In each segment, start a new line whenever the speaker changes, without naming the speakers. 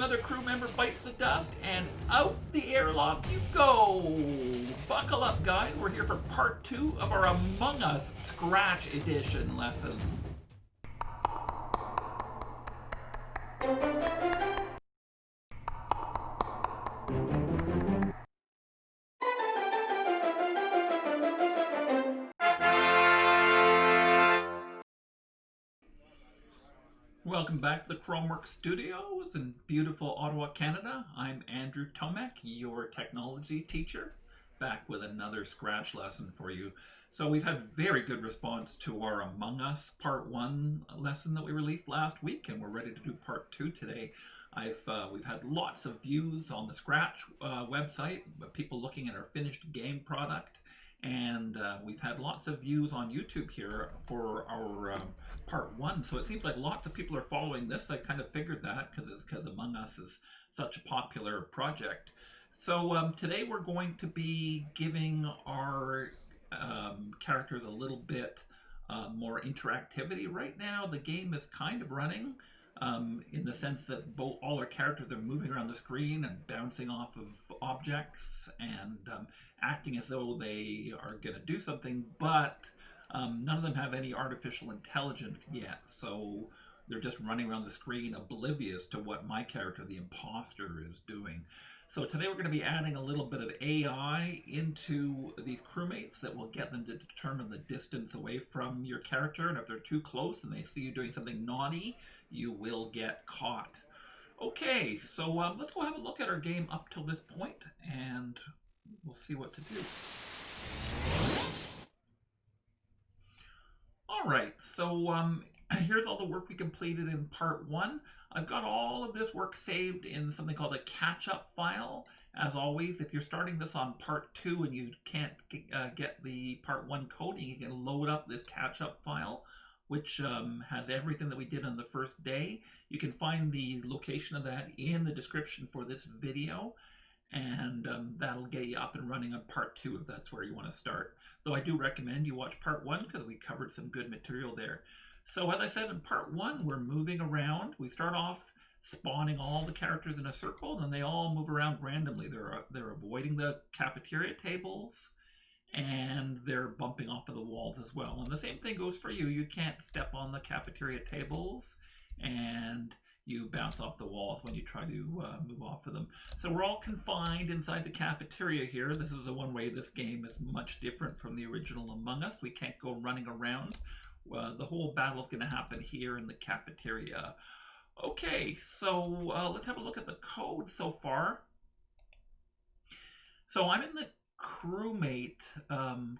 another crew member bites the dust, and out the airlock you go! Buckle up, guys. We're here for part 2 of our Among Us Scratch Edition lesson. Welcome back to the Chromeworks studios in beautiful Ottawa, Canada. I'm Andrew Tomec, your technology teacher, back with another Scratch lesson for you. So we've had very good response to our Among Us Part 1 lesson that we released last week, and we're ready to do Part 2 today. We've had lots of views on the Scratch website, people looking at our finished game product, and we've had lots of views on YouTube here for our part 1. So it seems like lots of people are following this. I kind of figured that because Among Us is such a popular project. So today we're going to be giving our characters a little bit more interactivity. Right now the game is kind of running in the sense that all our characters are moving around the screen and bouncing off of objects and acting as though they are going to do something, but none of them have any artificial intelligence yet, so they're just running around the screen oblivious to what my character, the Imposter, is doing. So today we're going to be adding a little bit of AI into these crewmates that will get them to determine the distance away from your character, and if they're too close and they see you doing something naughty, you will get caught. Okay, so let's go have a look at our game up till this point, and we'll see what to do. Alright, so here's all the work we completed in part 1. I've got all of this work saved in something called a catch-up file. As always, if you're starting this on part 2 and you can't get the part 1 coding, you can load up this catch-up file, which has everything that we did on the first day. You can find the location of that in the description for this video, and that'll get you up and running on part 2 if that's where you want to start. Though I do recommend you watch part 1 because we covered some good material there. So as I said, in part 1 we're moving around. We start off spawning all the characters in a circle, and then they all move around randomly. They're avoiding the cafeteria tables, and they're bumping off of the walls as well. And the same thing goes for you. You can't step on the cafeteria tables, and you bounce off the walls when you try to move off of them. So we're all confined inside the cafeteria here. This is the one way this game is much different from the original Among Us. We can't go running around. The whole battle is going to happen here in the cafeteria. Okay, so let's have a look at the code so far. So I'm in the Crewmate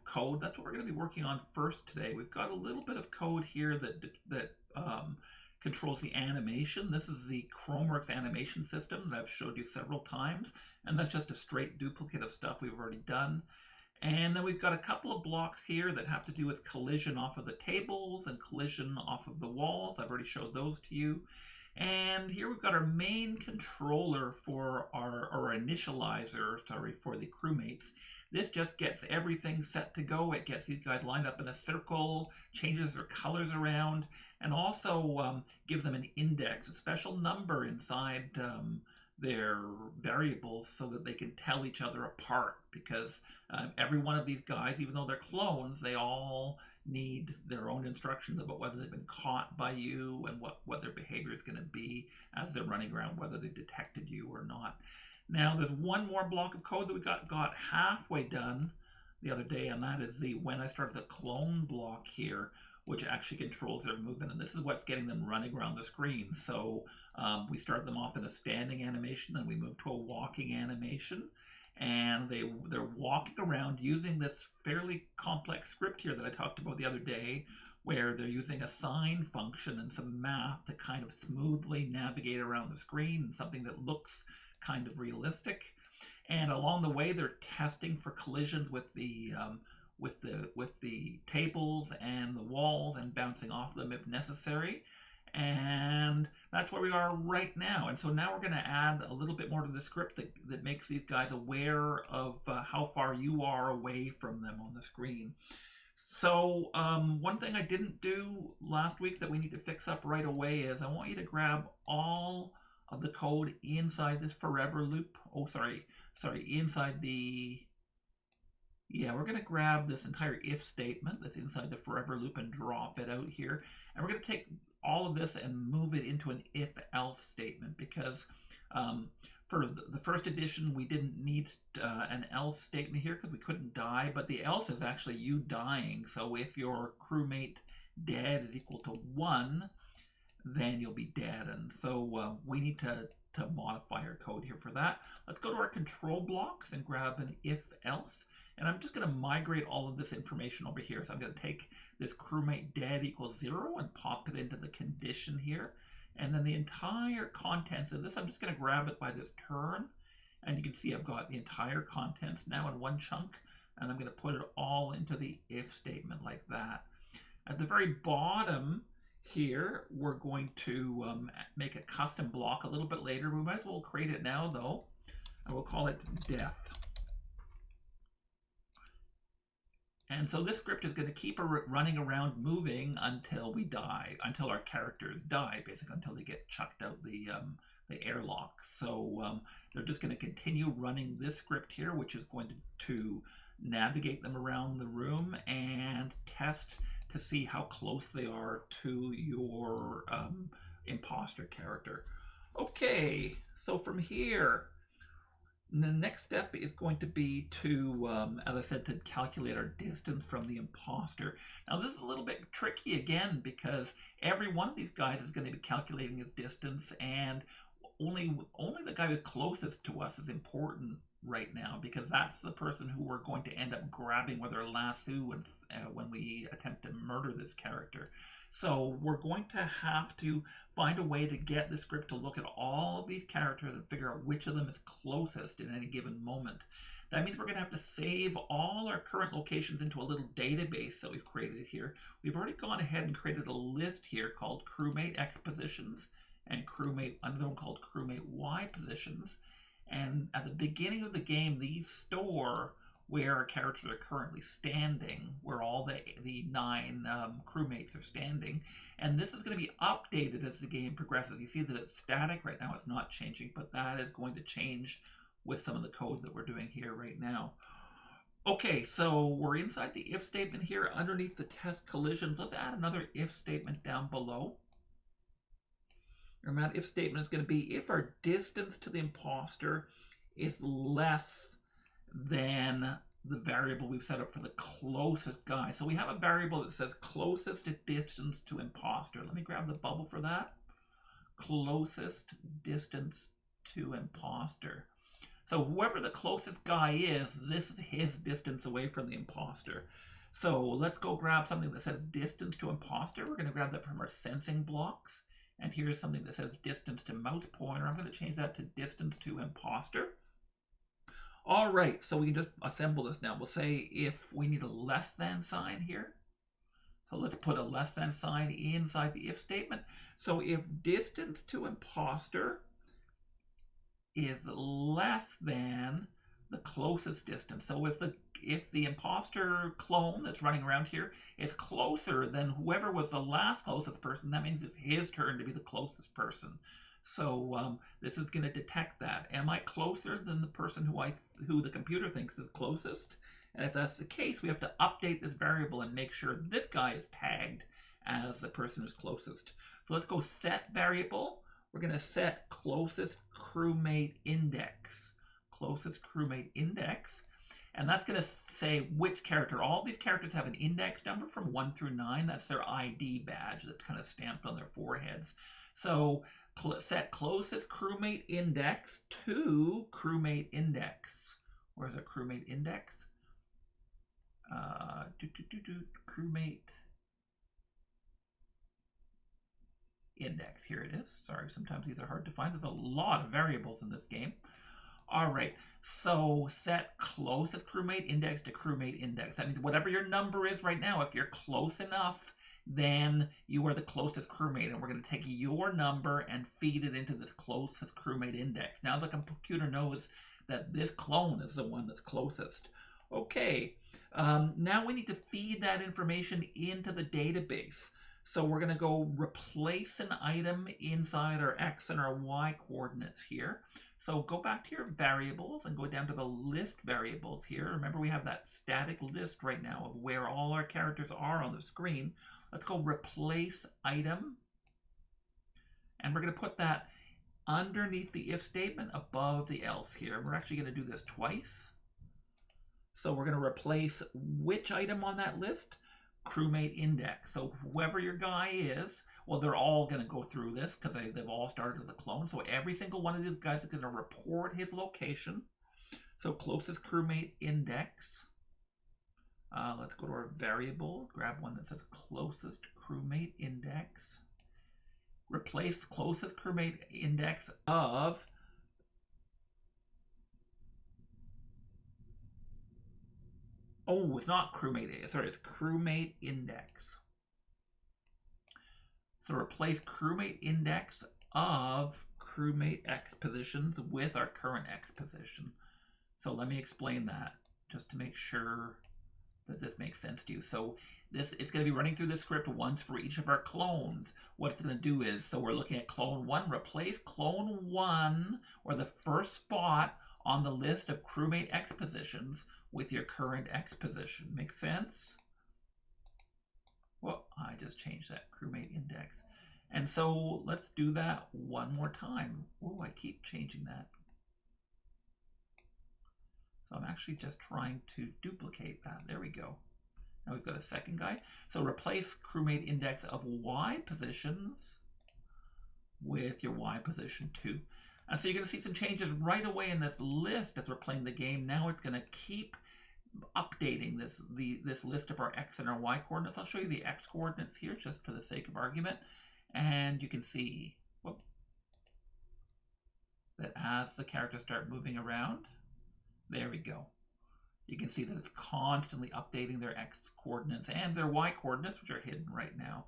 code. That's what we're going to be working on first today. We've got a little bit of code here that controls the animation. This is the Chromeworks animation system that I've showed you several times, and that's just a straight duplicate of stuff we've already done. And then we've got a couple of blocks here that have to do with collision off of the tables and collision off of the walls. I've already showed those to you. And here we've got our main controller for our initializer, for the crewmates. This just gets everything set to go. It gets these guys lined up in a circle, changes their colors around, and also gives them an index, a special number inside their variables so that they can tell each other apart, because every one of these guys, even though they're clones, they all need their own instructions about whether they've been caught by you and what their behavior is going to be as they're running around, whether they detected you or not. Now there's one more block of code that we got halfway done the other day, and that is when I started the clone block here, which actually controls their movement, and this is what's getting them running around the screen. So we start them off in a standing animation, then we move to a walking animation, and they're walking around using this fairly complex script here that I talked about the other day, where they're using a sign function and some math to kind of smoothly navigate around the screen, and something that looks kind of realistic. And along the way, they're testing for collisions with the tables and the walls and bouncing off them if necessary. And that's where we are right now. And so now we're going to add a little bit more to the script that makes these guys aware of how far you are away from them on the screen. So one thing I didn't do last week that we need to fix up right away is I want you to grab all of the code inside this forever loop. Oh, sorry, inside the, yeah, we're going to grab this entire if statement that's inside the forever loop and drop it out here. And we're going to take all of this and move it into an if-else statement, because for the first edition, we didn't need an else statement here because we couldn't die, but the else is actually you dying. So if your crewmate dead is equal to 1, then you'll be dead. And so we need to modify our code here for that. Let's go to our control blocks and grab an if-else. And I'm just going to migrate all of this information over here. So I'm going to take this crewmate dead equals 0 and pop it into the condition here. And then the entire contents of this, I'm just going to grab it by this turn. And you can see I've got the entire contents now in one chunk. And I'm going to put it all into the if statement like that. At the very bottom here, we're going to make a custom block a little bit later. We might as well create it now, though. I will call it death. And so this script is going to keep running around moving until we die, until our characters die, basically until they get chucked out the airlock. So they're just going to continue running this script here, which is going to navigate them around the room and test to see how close they are to your imposter character. Okay, so from here, the next step is going to be to, as I said, to calculate our distance from the imposter. Now this is a little bit tricky again, because every one of these guys is going to be calculating his distance, and only the guy who's closest to us is important right now, because that's the person who we're going to end up grabbing with our lasso when we attempt to murder this character. So we're going to have to find a way to get the script to look at all of these characters and figure out which of them is closest in any given moment. That means we're going to have to save all our current locations into a little database that we've created here. We've already gone ahead and created a list here called crewmate X positions and another one called crewmate Y positions. And at the beginning of the game, these store where our characters are currently standing, where all the 9 crewmates are standing. And this is going to be updated as the game progresses. You see that it's static right now, it's not changing, but that is going to change with some of the code that we're doing here right now. Okay, so we're inside the if statement here underneath the test collisions. Let's add another if statement down below. And that if statement is going to be if our distance to the imposter is less than the variable we've set up for the closest guy. So we have a variable that says closest distance to imposter. Let me grab the bubble for that. Closest distance to imposter. So whoever the closest guy is, this is his distance away from the imposter. So let's go grab something that says distance to imposter. We're going to grab that from our sensing blocks. And here's something that says distance to mouse pointer. I'm going to change that to distance to imposter. All right, so we can just assemble this now. We'll say if we need a less than sign here. So let's put a less than sign inside the if statement. So if distance to imposter is less than the closest distance. So if the imposter clone that's running around here is closer than whoever was the last closest person, that means it's his turn to be the closest person. So this is going to detect that. Am I closer than the person who the computer thinks is closest? And if that's the case, we have to update this variable and make sure this guy is tagged as the person who's closest. So let's go set variable. We're going to set closest crewmate index. Closest crewmate index. And that's going to say which character. All these characters have an index number from 1 through 9. That's their ID badge that's kind of stamped on their foreheads. So set closest crewmate index to crewmate index. Where's our crewmate index? Crewmate index. Here it is. Sorry, sometimes these are hard to find. There's a lot of variables in this game. All right, so set closest crewmate index to crewmate index. That means whatever your number is right now, if you're close enough, then you are the closest crewmate, and we're going to take your number and feed it into this closest crewmate index. Now the computer knows that this clone is the one that's closest. Okay, now we need to feed that information into the database. So we're going to go replace an item inside our X and our Y coordinates here. So go back to your variables and go down to the list variables here. Remember, we have that static list right now of where all our characters are on the screen. Let's go replace item. And we're going to put that underneath the if statement above the else here. We're actually going to do this twice. So we're going to replace which item on that list? Crewmate index. So whoever your guy is, well, they're all going to go through this because they've all started with a clone. So every single one of these guys is going to report his location. So closest crewmate index. Let's go to our variable, grab one that says closest crewmate index. Replace closest crewmate index of it's not crewmate, sorry, it's crewmate index. So replace crewmate index of crewmate X positions with our current X position. So let me explain that just to make sure that this makes sense to you. So it's going to be running through this script once for each of our clones. What it's going to do is, so we're looking at clone 1, replace clone 1, or the first spot on the list of crewmate X positions with your current X position. Make sense? Well, I just changed that crewmate index. And so let's do that one more time. Oh, I keep changing that. So I'm actually just trying to duplicate that. There we go. Now we've got a second guy. So replace crewmate index of Y positions with your Y position 2. And so you're going to see some changes right away in this list as we're playing the game. Now it's going to keep updating this list of our X and our Y coordinates. I'll show you the X coordinates here just for the sake of argument. And you can see that as the characters start moving around, there we go. You can see that it's constantly updating their X coordinates and their Y coordinates, which are hidden right now.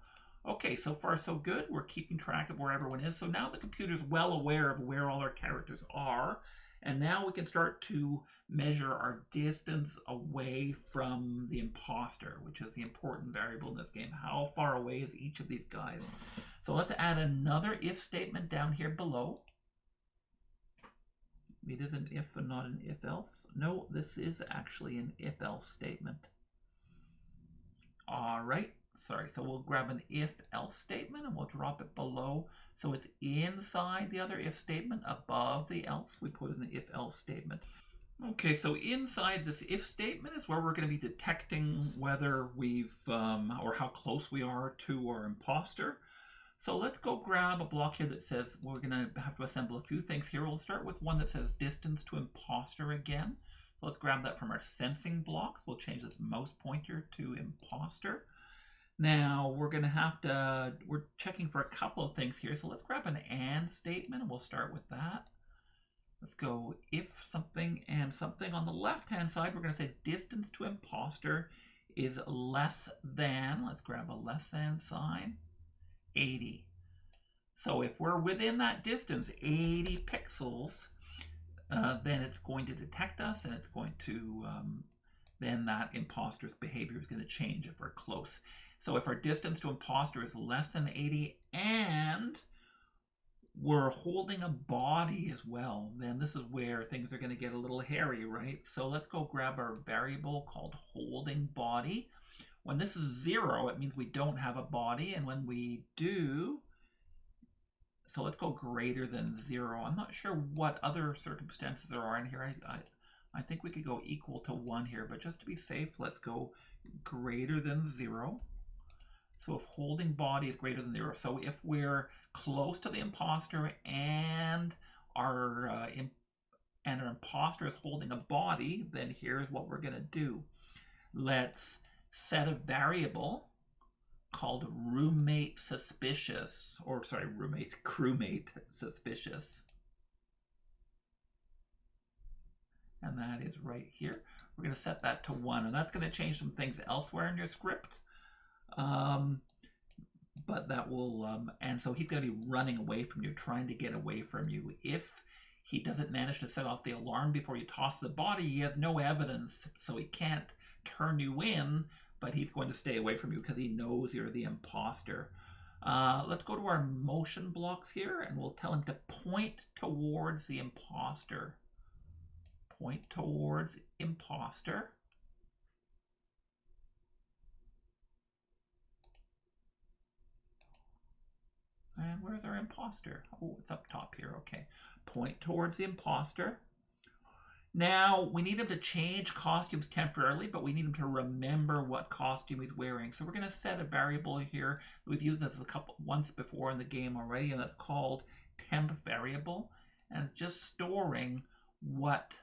Okay, so far so good. We're keeping track of where everyone is. So now the computer's well aware of where all our characters are. And now we can start to measure our distance away from the imposter, which is the important variable in this game. How far away is each of these guys? So let's add another if statement down here below. It is an if and not an if else. No, this is actually an if else statement. All right. Sorry, so we'll grab an if-else statement and we'll drop it below. So it's inside the other if statement, above the else. We put in an if-else statement. Okay, so inside this if statement is where we're going to be detecting whether we've, or how close we are to our imposter. So let's go grab a block here that says we're going to have to assemble a few things here. We'll start with one that says distance to imposter again. So let's grab that from our sensing blocks. We'll change this mouse pointer to imposter. Now we're going to have to, we're checking for a couple of things here. So let's grab an and statement and we'll start with that. Let's go if something and something. On the left-hand side, we're going to say distance to imposter is less than, let's grab a less than sign, 80. So if we're within that distance, 80 pixels, then it's going to detect us and it's going to, then that imposter's behavior is going to change if we're close. So if our distance to imposter is less than 80 and we're holding a body as well, then this is where things are going to get a little hairy, right? So let's go grab our variable called holding body. When this is 0, it means we don't have a body. And when we do, so let's go greater than 0. I'm not sure what other circumstances there are in here. I think we could go equal to 1 here, but just to be safe, let's go greater than 0. So if holding body is greater than 0, so if we're close to the imposter and our imposter is holding a body, then here's what we're going to do. Let's set a variable called crewmate suspicious. And that is right here. We're going to set that to 1, and that's going to change some things elsewhere in your script. But that will, and so he's going to be running away from you, trying to get away from you. If he doesn't manage to set off the alarm before you toss the body, he has no evidence, so he can't turn you in, but he's going to stay away from you because he knows you're the imposter. Let's go to our motion blocks here, and we'll tell him to point towards the imposter. Point towards imposter. And where's our imposter? Oh, it's up top here. Okay. Point towards the imposter. Now, we need him to change costumes temporarily, but we need him to remember what costume he's wearing. So we're going to set a variable here. We've used this once before in the game already, and that's called temp variable. And it's just storing what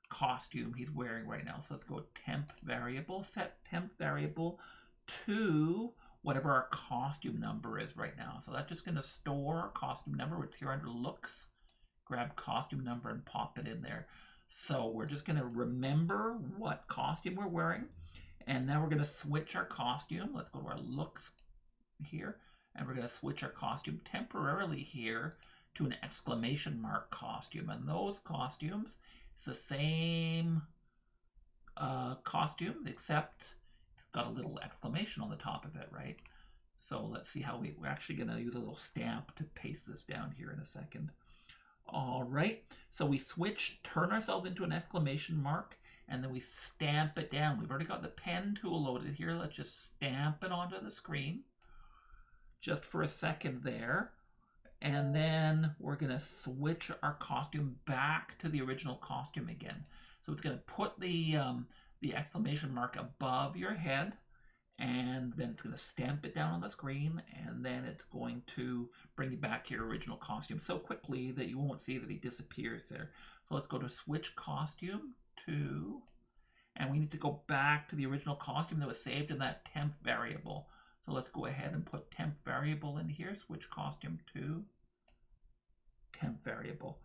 costume he's wearing right now. So let's go temp variable, set temp variable to whatever our costume number is right now. So that's just going to store costume number. It's here under looks. Grab costume number and pop it in there. So we're just going to remember what costume we're wearing. And now we're going to switch our costume. Let's go to our looks here. And we're going to switch our costume temporarily here to an exclamation mark costume. And those costumes, it's the same costume, except it's got a little exclamation on the top of it, right? So let's see how we're actually going to use a little stamp to paste this down here in a second. All right, so we turn ourselves into an exclamation mark, and then we stamp it down. We've already got the pen tool loaded here. Let's just stamp it onto the screen just for a second there. And then we're going to switch our costume back to the original costume again. So it's going to put the exclamation mark above your head, and then it's going to stamp it down on the screen, and then it's going to bring you back to your original costume so quickly that you won't see that he disappears there. So let's go to switch costume to, and we need to go back to the original costume that was saved in that temp variable. So let's go ahead and put temp variable in here, switch costume to temp variable.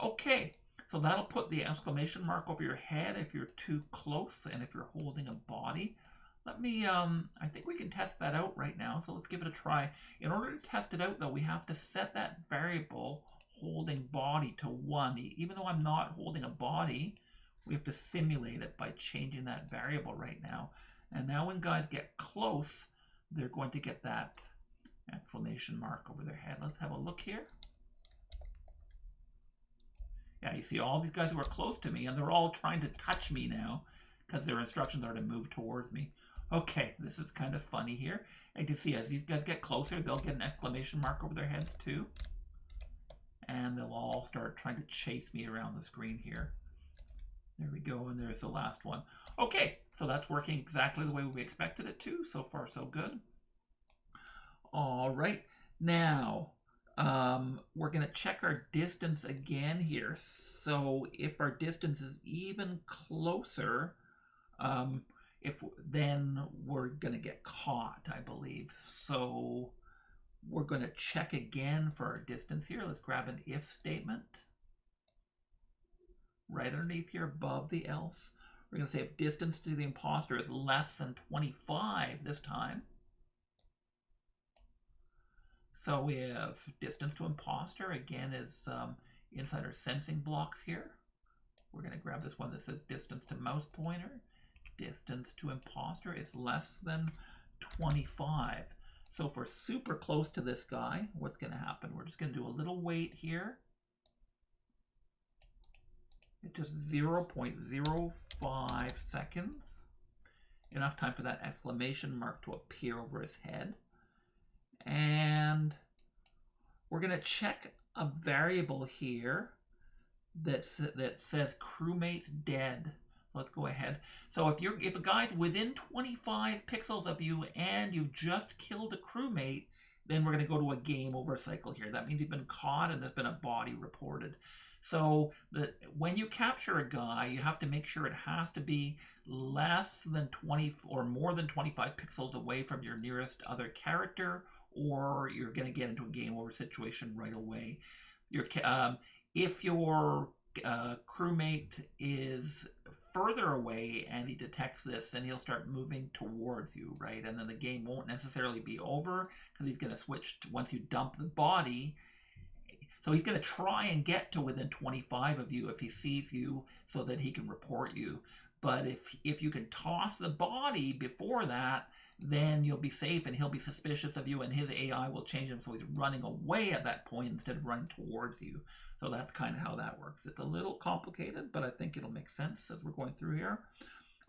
Okay, so that'll put the exclamation mark over your head if you're too close and if you're holding a body. Let me, I think we can test that out right now, so let's give it a try. In order to test it out, though, we have to set that variable holding body to 1. Even though I'm not holding a body, we have to simulate it by changing that variable right now. And now when guys get close, they're going to get that exclamation mark over their head. Let's have a look here. Yeah, you see all these guys who are close to me, and they're all trying to touch me now because their instructions are to move towards me. Okay, this is kind of funny here. And you see as these guys get closer, they'll get an exclamation mark over their heads too. And they'll all start trying to chase me around the screen here. There we go, and there's the last one. Okay, so that's working exactly the way we expected it to. So far, so good. All right, now we're going to check our distance again here. So if our distance is even closer, then we're going to get caught, I believe. So we're going to check again for our distance here. Let's grab an if statement. Right underneath here above the else. We're going to say if distance to the imposter is less than 25 this time. So we have distance to imposter, again, is inside our sensing blocks here. We're going to grab this one that says distance to mouse pointer. Distance to imposter is less than 25. So if we're super close to this guy, what's going to happen? We're just going to do a little wait here. It's just 0.05 seconds. Enough time for that exclamation mark to appear over his head. And we're going to check a variable here that says crewmate dead. Let's go ahead. So if a guy's within 25 pixels of you and you've just killed a crewmate, then we're going to go to a game over cycle here. That means you've been caught and there's been a body reported. So when you capture a guy, you have to make sure it has to be less than 20 or more than 25 pixels away from your nearest other character, or you're going to get into a game over situation right away. If your crewmate is further away and he detects this, then he'll start moving towards you, right? And then the game won't necessarily be over because he's going to switch once you dump the body. So he's going to try and get to within 25 of you if he sees you so that he can report you. But if you can toss the body before that, then you'll be safe and he'll be suspicious of you and his AI will change him so he's running away at that point instead of running towards you. So that's kind of how that works. It's a little complicated, but I think it'll make sense as we're going through here.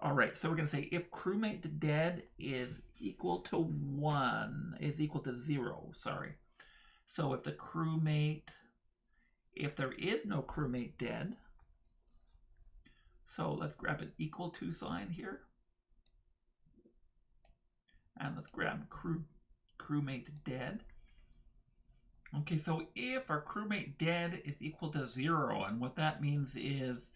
All right, so we're going to say if crewmate dead is equal to 1, is equal to 0, sorry. So if the crewmate, if there is no crewmate dead, so let's grab an equal to sign here. And let's grab crewmate dead. Okay, so if our crewmate dead is equal to 0, and what that means is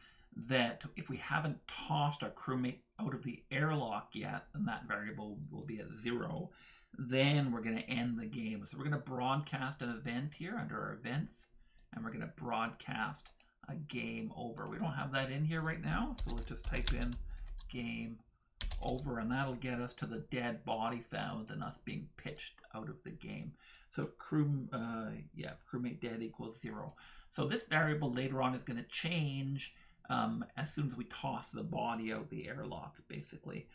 that if we haven't tossed our crewmate out of the airlock yet, then that variable will be at 0. Then we're going to end the game. So we're going to broadcast an event here under our events, and we're going to broadcast a game over. We don't have that in here right now, so we'll just type in game over, and that'll get us to the dead body found and us being pitched out of the game. So if crewmate dead equals 0. So this variable later on is going to change as soon as we toss the body out the airlock, basically.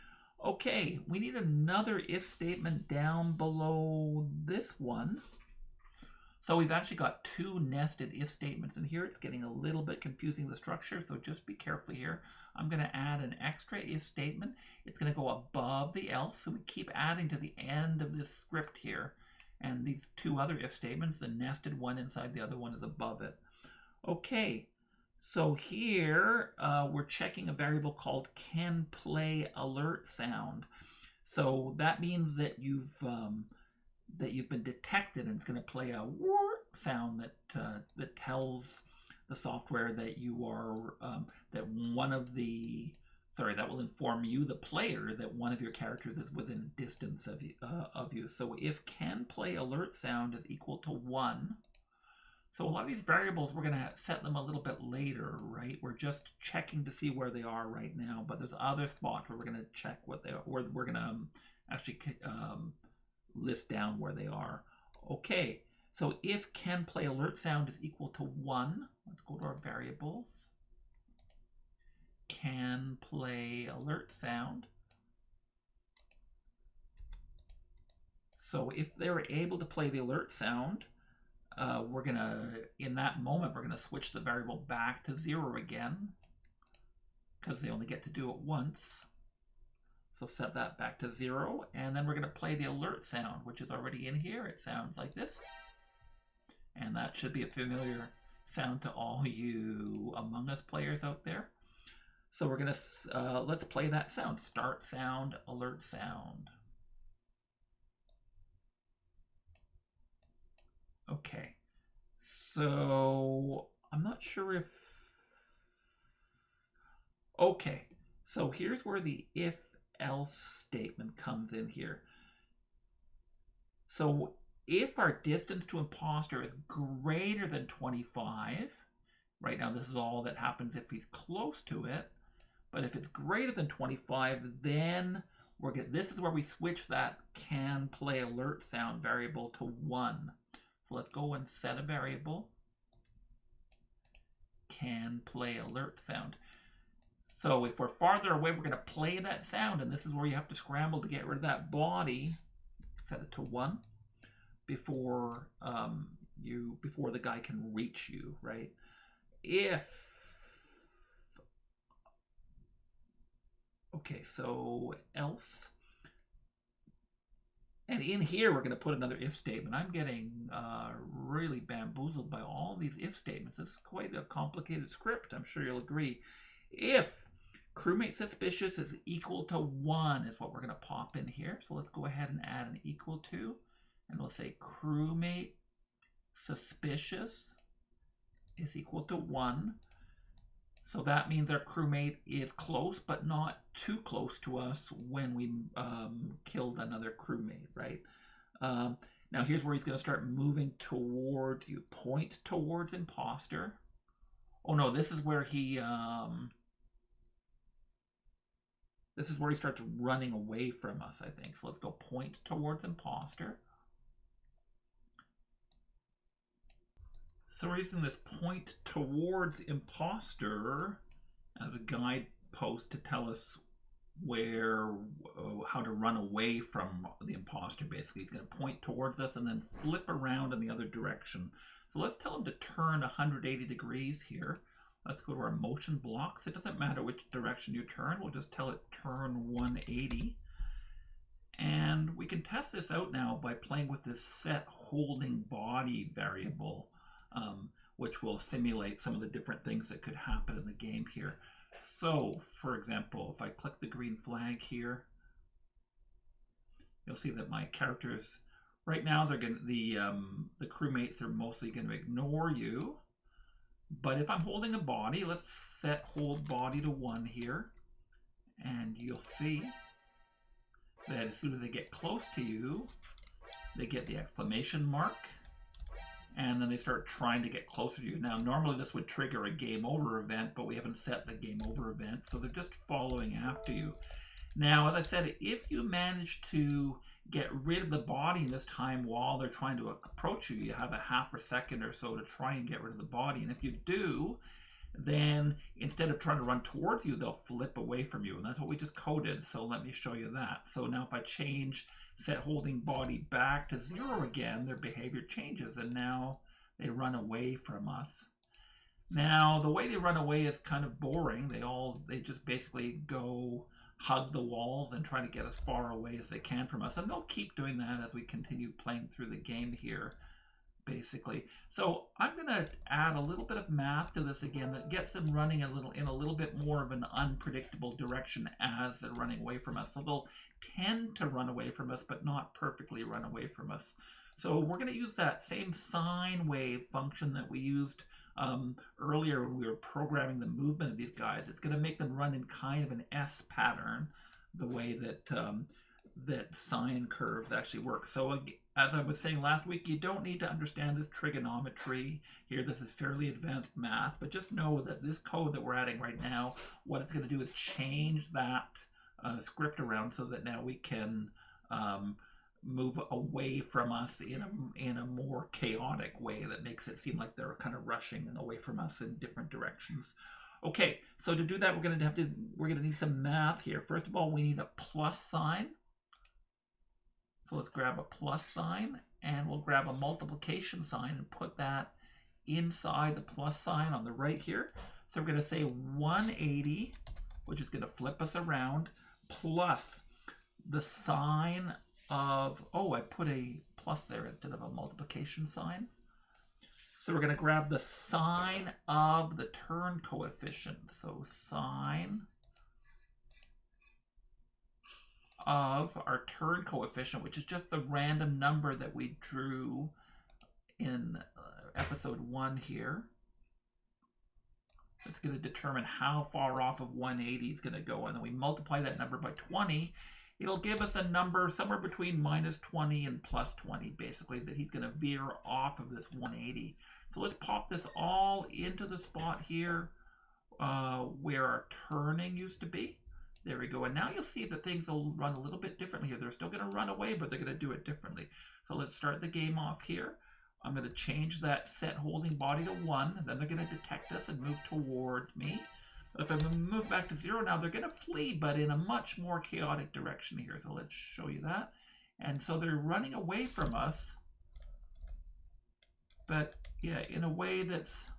Okay, we need another if statement down below this one. So we've actually got 2 nested if statements in here. It's getting a little bit confusing, the structure, so just be careful here. I'm going to add an extra if statement. It's going to go above the else, so we keep adding to the end of this script here. And these 2 other if statements, the nested one inside the other one is above it. Okay, so here we're checking a variable called can play alert sound. So that means that you've been detected, and it's going to play a sound that tells the software that you are that will inform you, the player, that one of your characters is within distance of you. So if can play alert sound is equal to 1, so a lot of these variables we're going to set them a little bit later, right? We're just checking to see where they are right now, but there's other spots where we're going to check what they are, or we're going to actually list down where they are. Okay, so if can play alert sound is equal to 1, let's go to our variables. Can play alert sound. So if they're able to play the alert sound, in that moment, we're gonna switch the variable back to 0 again, because they only get to do it once. So set that back to 0, and then we're going to play the alert sound, which is already in here. It sounds like this. And that should be a familiar sound to all you Among Us players out there. So we're going to, let's play that sound. Start sound, alert sound. Okay. So I'm not sure if... Okay. So here's where the if else statement comes in here. So if our distance to imposter is greater than 25, right now this is all that happens if he's close to it, but if it's greater than 25, then this is where we switch that can play alert sound variable to 1. So let's go and set a variable, can play alert sound. So if we're farther away, we're going to play that sound, and this is where you have to scramble to get rid of that body. Set it to 1 before before the guy can reach you, right? Okay, so else. And in here, we're going to put another if statement. I'm getting really bamboozled by all these if statements. This is quite a complicated script, I'm sure you'll agree. If crewmate suspicious is equal to 1 is what we're going to pop in here. So let's go ahead and add an equal to, and we'll say crewmate suspicious is equal to 1. So that means our crewmate is close, but not too close to us when we killed another crewmate, right? Now here's where he's going to start moving towards you. Point towards imposter. Oh no, this is where he starts running away from us, I think. So let's go point towards imposter. So we're using this point towards imposter as a guide post to tell us how to run away from the imposter. Basically, he's going to point towards us and then flip around in the other direction. So let's tell him to turn 180 degrees here. Let's go to our motion blocks. It doesn't matter which direction you turn. We'll just tell it turn 180. And we can test this out now by playing with this set holding body variable, which will simulate some of the different things that could happen in the game here. So, for example, if I click the green flag here, you'll see that my characters, right now, they're going to, the crewmates are mostly going to ignore you. But if I'm holding a body, let's set hold body to 1 here, and you'll see that as soon as they get close to you, they get the exclamation mark, and then they start trying to get closer to you. Now, normally this would trigger a game over event, but we haven't set the game over event, so they're just following after you. Now, as I said, if you manage to get rid of the body this time while they're trying to approach you, you have a half a second or so to try and get rid of the body. And if you do, then instead of trying to run towards you, they'll flip away from you. And that's what we just coded. So let me show you that. So now if I change set holding body back to 0 again, their behavior changes. And now they run away from us. Now, the way they run away is kind of boring. They just basically go hug the walls and try to get as far away as they can from us. And they'll keep doing that as we continue playing through the game here, basically. So I'm going to add a little bit of math to this again that gets them running in a little bit more of an unpredictable direction as they're running away from us. So they'll tend to run away from us, but not perfectly run away from us. So we're going to use that same sine wave function that we used earlier when we were programming the movement of these guys. It's going to make them run in kind of an S pattern, the way that that sine curves actually work. So as I was saying last week, you don't need to understand this trigonometry here. This is fairly advanced math, but just know that this code that we're adding right now, what it's going to do is change that script around so that now we can move away from us in a more chaotic way that makes it seem like they're kind of rushing away from us in different directions. Okay, so to do that, we're going to need some math here. First of all, we need a plus sign. So let's grab a plus sign, and we'll grab a multiplication sign and put that inside the plus sign on the right here. So we're going to say 180, which is going to flip us around, plus the sign of, I put a plus there instead of a multiplication sign. So we're going to grab the sign of the turn coefficient. So sign of our turn coefficient, which is just the random number that we drew in episode 1 here. It's going to determine how far off of 180 is going to go, and then we multiply that number by 20. It'll give us a number somewhere between minus 20 and plus 20, basically, that he's going to veer off of this 180. So let's pop this all into the spot here where our turning used to be. There we go. And now you'll see that things will run a little bit differently here. They're still going to run away, but they're going to do it differently. So let's start the game off here. I'm going to change that set holding body to 1. And then they're going to detect us and move towards me. But if I move back to 0 now, they're going to flee, but in a much more chaotic direction here. So let's show you that. And so they're running away from us. But yeah, in a way that's,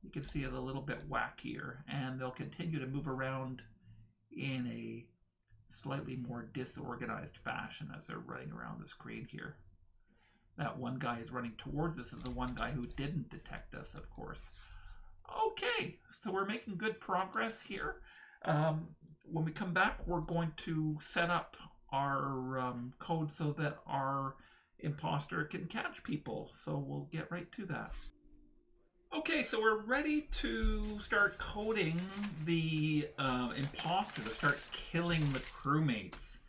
you can see it a little bit wackier. And they'll continue to move around in a slightly more disorganized fashion as they're running around the screen here. That one guy is running towards us is the one guy who didn't detect us, of course. Okay, so we're making good progress here. When we come back, we're going to set up our code so that our imposter can catch people. So we'll get right to that. Okay, so we're ready to start coding the imposter to start killing the crewmates.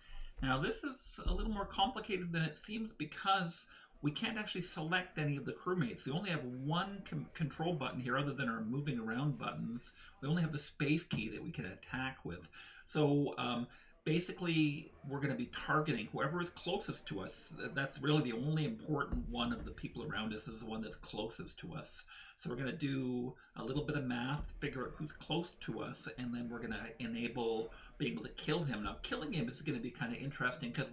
Now, this is a little more complicated than it seems because we can't actually select any of the crewmates. We only have one control button here other than our moving around buttons. We only have the space key that we can attack with. So basically we're going to be targeting whoever is closest to us. That's really the only important one of the people around us, is the one that's closest to us. So we're going to do a little bit of math, figure out who's close to us, and then we're going to enable being able to kill him. Now, killing him is going to be kind of interesting because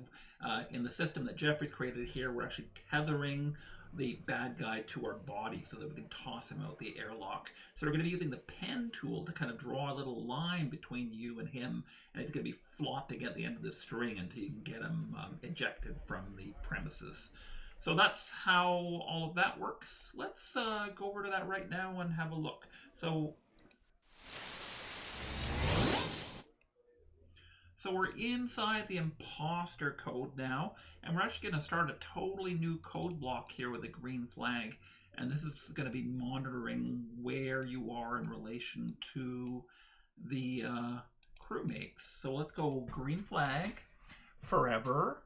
in the system that Jeffrey's created here, we're actually tethering the bad guy to our body so that we can toss him out the airlock. So we're going to be using the pen tool to kind of draw a little line between you and him, and it's going to be flopping at the end of the string until you can get him ejected from the premises. So that's how all of that works. Let's go over to that right now and have a look. So we're inside the imposter code now, and we're actually going to start a totally new code block here with a green flag. And this is going to be monitoring where you are in relation to the crewmates. So let's go green flag forever.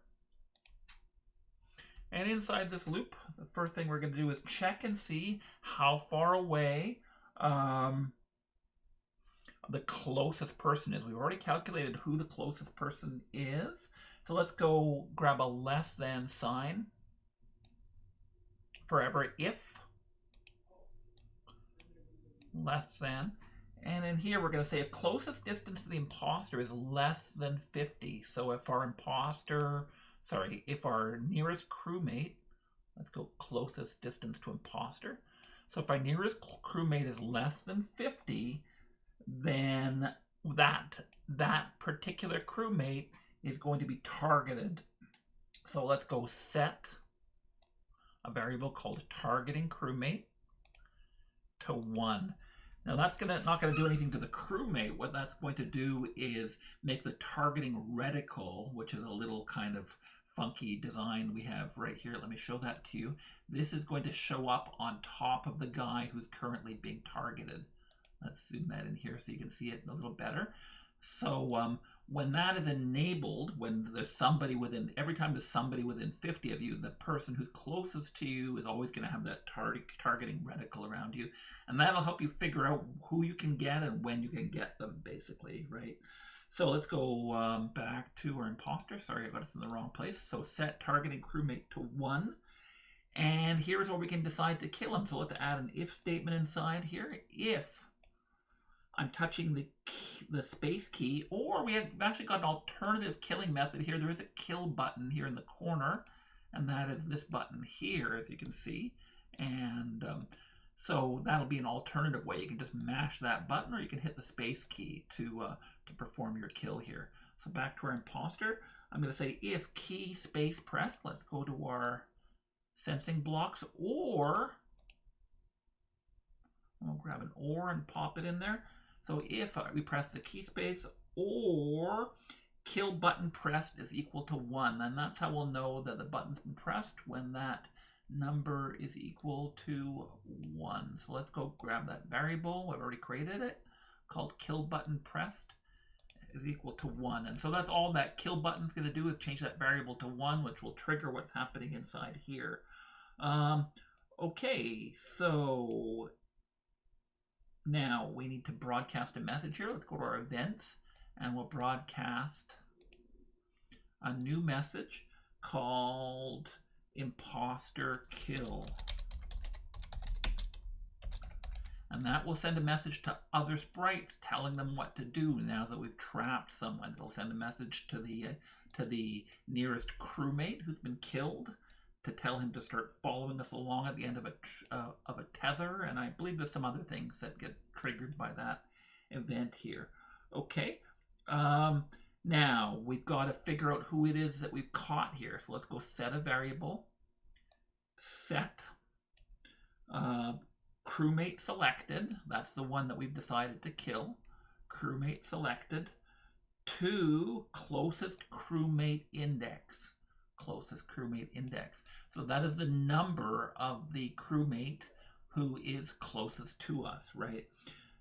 And inside this loop, the first thing we're going to do is check and see how far away the closest person is. We've already calculated who the closest person is. So let's go grab a less than sign forever if less than. And in here we're going to say if closest distance to the imposter is less than 50. So if our if our nearest crewmate, let's go closest distance to imposter. So if our nearest crewmate is less than 50, then that particular crewmate is going to be targeted. So let's go set a variable called targeting crewmate to 1. Now that's not going to do anything to the crewmate. What that's going to do is make the targeting reticle, which is a little kind of funky design we have right here. Let me show that to you. This is going to show up on top of the guy who's currently being targeted. Let's zoom that in here so you can see it a little better. So when that is enabled, when there's somebody within, every time there's somebody within 50 of you, the person who's closest to you is always going to have that targeting reticle around you. And that'll help you figure out who you can get and when you can get them, basically, right? So let's go back to our imposter. Sorry, I got us in the wrong place. So set targeting crewmate to 1. And here's where we can decide to kill him. So let's add an if statement inside here. If I'm touching the space key, or we've actually got an alternative killing method here. There is a kill button here in the corner, and that is this button here, as you can see. And so that'll be an alternative way. You can just mash that button, or you can hit the space key to perform your kill here. So back to our imposter, I'm going to say if key space pressed. Let's go to our sensing blocks, or I'll grab an or and pop it in there. So if we press the key space or kill button pressed is equal to 1, then that's how we'll know that the button's been pressed, when that number is equal to 1. So let's go grab that variable. I've already created it, called kill button pressed is equal to 1. And so that's all that kill button's going to do, is change that variable to 1, which will trigger what's happening inside here. Okay, so now we need to broadcast a message here. Let's go to our events, and we'll broadcast a new message called Imposter Kill. And that will send a message to other sprites telling them what to do now that we've trapped someone. It'll send a message to the nearest crewmate who's been killed, to tell him to start following us along at the end of a tether, and I believe there's some other things that get triggered by that event here. Okay, now we've got to figure out who it is that we've caught here. So let's go set a variable, set crewmate selected. That's the one that we've decided to kill. Crewmate selected to closest crewmate index. Closest crewmate index. So that is the number of the crewmate who is closest to us, right?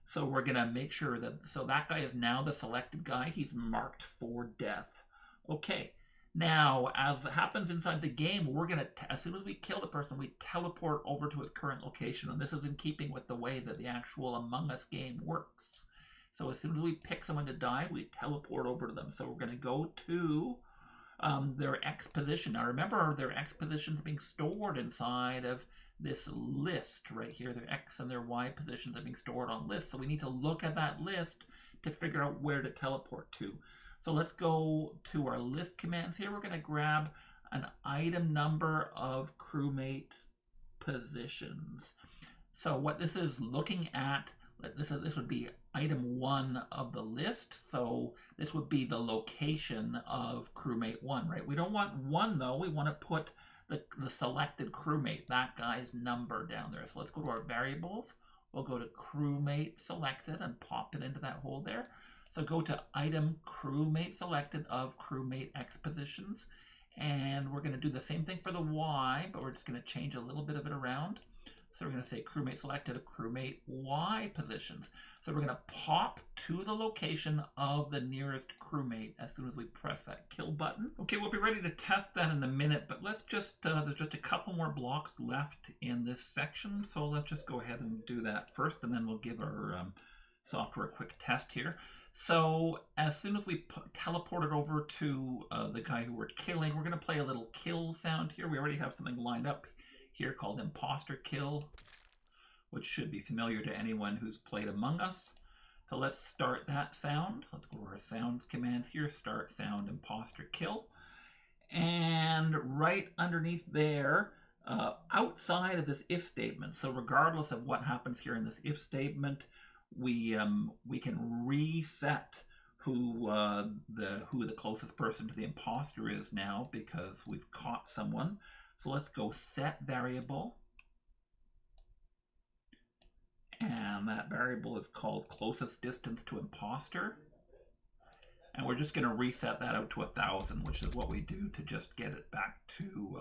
So we're going to make sure that, so that guy is now the selected guy. He's marked for death. Okay. Now, as happens inside the game, we're going to, as soon as we kill the person, we teleport over to his current location. And this is in keeping with the way that the actual Among Us game works. So as soon as we pick someone to die, we teleport over to them. So we're going to go to their X position. Now remember, their X positions being stored inside of this list right here. Their X and their Y positions are being stored on lists. So we need to look at that list to figure out where to teleport to. So let's go to our list commands here. We're going to grab an item number of crewmate positions. So what this is looking at, this would be item 1 of the list. So this would be the location of crewmate 1, right? We don't want 1 though. We want to put the selected crewmate, that guy's number down there. So let's go to our variables. We'll go to crewmate selected and pop it into that hole there. So go to item crewmate selected of crewmate X positions. And we're going to do the same thing for the Y, but we're just going to change a little bit of it around. So we're going to say crewmate selected of crewmate Y positions. So we're going to pop to the location of the nearest crewmate as soon as we press that kill button. Okay, we'll be ready to test that in a minute, but let's just, there's just a couple more blocks left in this section. So let's just go ahead and do that first, and then we'll give our software a quick test here. So as soon as we teleported over to the guy who we're killing, we're going to play a little kill sound here. We already have something lined up here called Imposter Kill, which should be familiar to anyone who's played Among Us. So let's start that sound. Let's go to our sounds commands here, start sound Imposter Kill. And right underneath there, outside of this if statement, so regardless of what happens here in this if statement, we can reset who the closest person to the imposter is now because we've caught someone. So let's go set variable, and that variable is called closest distance to imposter, and we're just going to reset that out to 1,000, which is what we do to just get it back to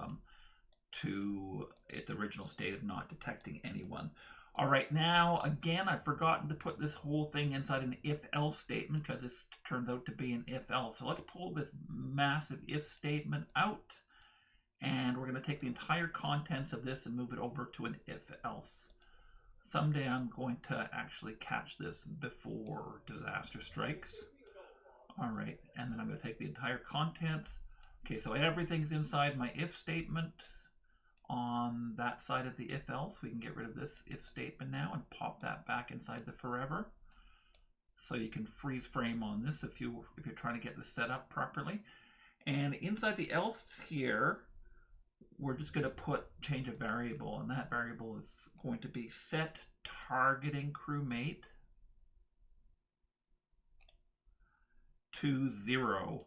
its original state of not detecting anyone. All right, now again, I've forgotten to put this whole thing inside an if-else statement because this turns out to be an if-else. So let's pull this massive if statement out. And we're going to take the entire contents of this and move it over to an if-else. Someday I'm going to actually catch this before disaster strikes. All right, and then I'm going to take the entire contents. Okay, so everything's inside my if statement on that side of the if-else. We can get rid of this if statement now and pop that back inside the forever. So you can freeze frame on this if you're trying to get this set up properly. And inside the else here, we're just going to change a variable, and that variable is going to be set targeting crewmate to 0.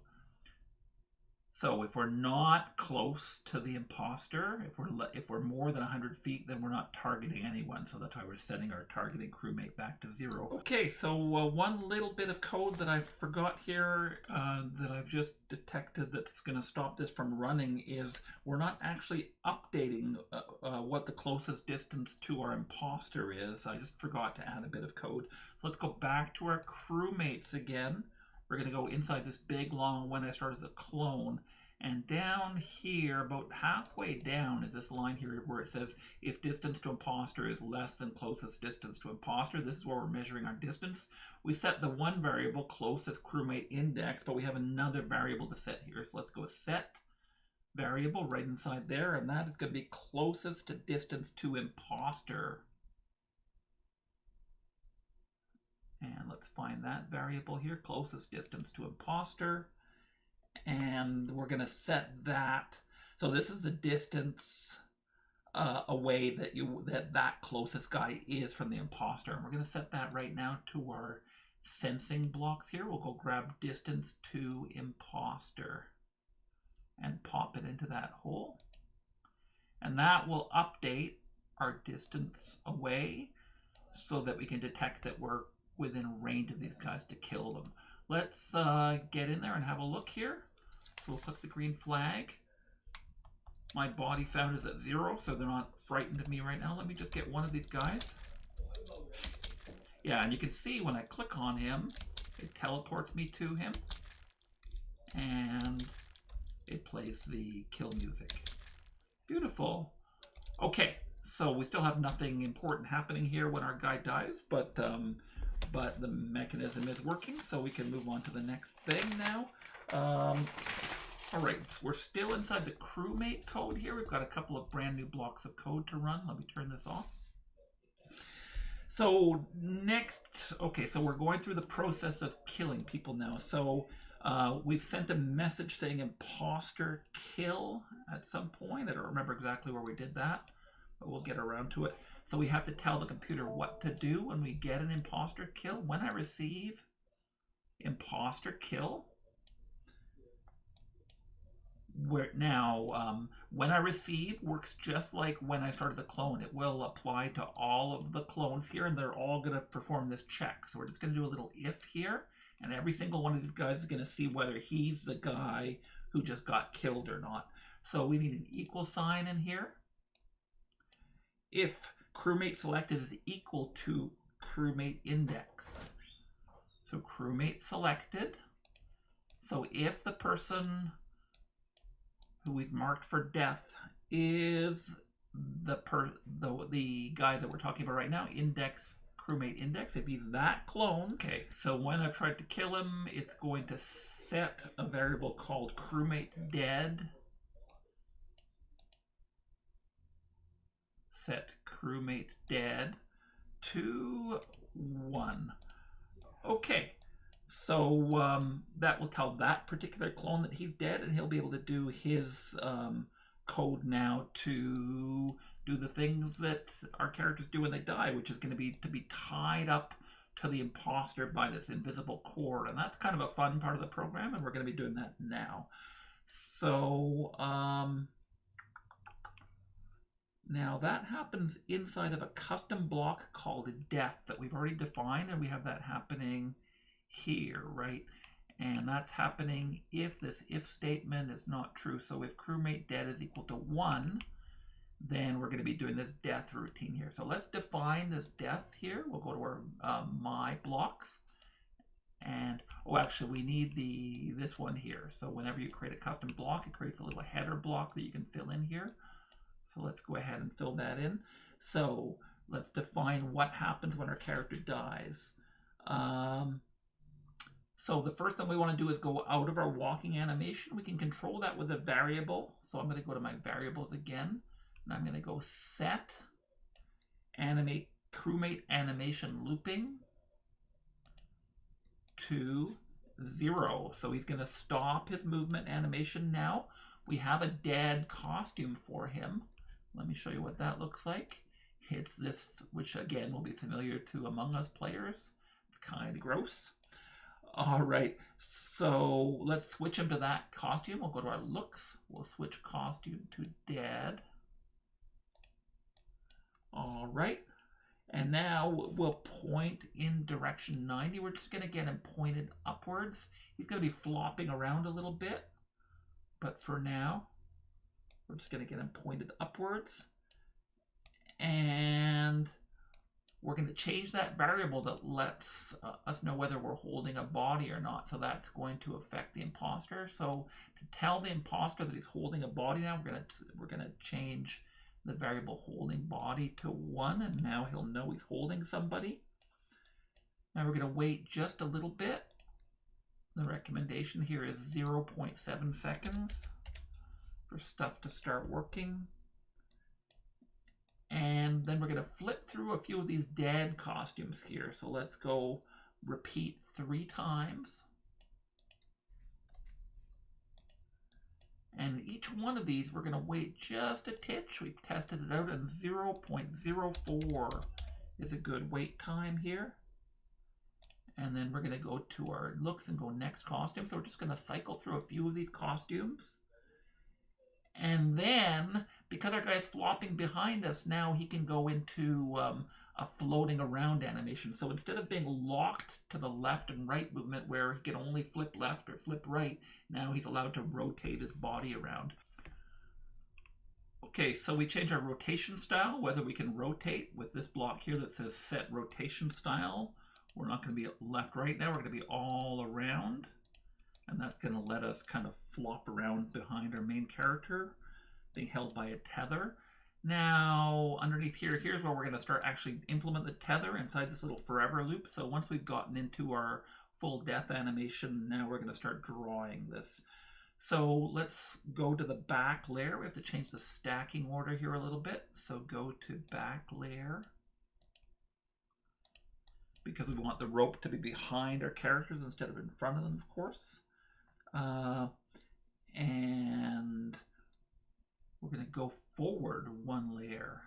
So if we're not close to the imposter, if we're more than 100 feet, then we're not targeting anyone. So that's why we're setting our targeting crewmate back to 0. Okay, so one little bit of code that I forgot here that I've just detected that's going to stop this from running is we're not actually updating what the closest distance to our imposter is. I just forgot to add a bit of code. So let's go back to our crewmates again. We're going to go inside this big long when I start as a clone, and down here, about halfway down, is this line here where it says if distance to imposter is less than closest distance to imposter. This is where we're measuring our distance. We set the one variable closest crewmate index, but we have another variable to set here. So let's go set variable right inside there, and that is going to be closest to distance to imposter. And let's find that variable here, closest distance to imposter. And we're going to set that. So this is the distance away that closest guy is from the imposter. And we're going to set that right now to our sensing blocks here. We'll go grab distance to imposter and pop it into that hole. And that will update our distance away so that we can detect that we're within range of these guys to kill them. Let's get in there and have a look here. So we'll click the green flag. My body found is at 0, so they're not frightened of me right now. Let me just get one of these guys. Yeah, and you can see when I click on him, it teleports me to him. And it plays the kill music. Beautiful. Okay, so we still have nothing important happening here when our guy dies, but but the mechanism is working, so we can move on to the next thing now. All right, so we're still inside the crewmate code here. We've got a couple of brand new blocks of code to run. Let me turn this off. So next, okay, so we're going through the process of killing people now. So we've sent a message saying imposter kill at some point. I don't remember exactly where we did that, but we'll get around to it. So we have to tell the computer what to do when we get an imposter kill. When I receive imposter kill, when I receive works just like when I started the clone. It will apply to all of the clones here, and they're all going to perform this check. So we're just going to do a little if here, and every single one of these guys is going to see whether he's the guy who just got killed or not. So we need an equal sign in here. If crewmate selected is equal to crewmate index. So crewmate selected. So if the person who we've marked for death is the guy that we're talking about right now, index crewmate index, if he's that clone. Okay, so when I've tried to kill him, it's going to set a variable called crewmate dead. Set crewmate dead to 1. Okay. So that will tell that particular clone that he's dead, and he'll be able to do his code now to do the things that our characters do when they die, which is going to be tied up to the imposter by this invisible cord. And that's kind of a fun part of the program, and we're going to be doing that now. So now that happens inside of a custom block called death that we've already defined, and we have that happening here, right? And that's happening if this if statement is not true. So if crewmate dead is equal to 1, then we're going to be doing this death routine here. So let's define this death here. We'll go to our my blocks, and actually we need this one here. So whenever you create a custom block, it creates a little header block that you can fill in here. So let's go ahead and fill that in. So let's define what happens when our character dies. So the first thing we want to do is go out of our walking animation. We can control that with a variable. So I'm going to go to my variables again, and I'm going to go set animate crewmate animation looping to 0. So he's going to stop his movement animation now. We have a dead costume for him. Let me show you what that looks like. It's this, which again will be familiar to Among Us players. It's kind of gross. All right, so let's switch him to that costume. We'll go to our looks. We'll switch costume to dead. All right, and now we'll point in direction 90. We're just going to get him pointed upwards. He's going to be flopping around a little bit, but for now, we're just going to get him pointed upwards. And we're going to change that variable that lets us know whether we're holding a body or not. So that's going to affect the imposter. So to tell the imposter that he's holding a body now, we're going to change the variable holding body to 1, and now he'll know he's holding somebody. Now we're going to wait just a little bit. The recommendation here is 0.7 seconds for stuff to start working. And then we're going to flip through a few of these dead costumes here. So let's go repeat 3 times. And each one of these, we're going to wait just a titch. We've tested it out, and 0.04 is a good wait time here. And then we're going to go to our looks and go next costume. So we're just going to cycle through a few of these costumes. And then, because our guy's flopping behind us, now he can go into a floating around animation. So instead of being locked to the left and right movement where he can only flip left or flip right, now he's allowed to rotate his body around. Okay, so we change our rotation style, whether we can rotate with this block here that says set rotation style. We're not going to be left right now, we're going to be all around. And that's going to let us kind of flop around behind our main character, being held by a tether. Now, underneath here, here's where we're going to start actually implement the tether inside this little forever loop. So once we've gotten into our full death animation, now we're going to start drawing this. So let's go to the back layer. We have to change the stacking order here a little bit. So go to back layer, because we want the rope to be behind our characters instead of in front of them, of course. And we're going to go forward one layer.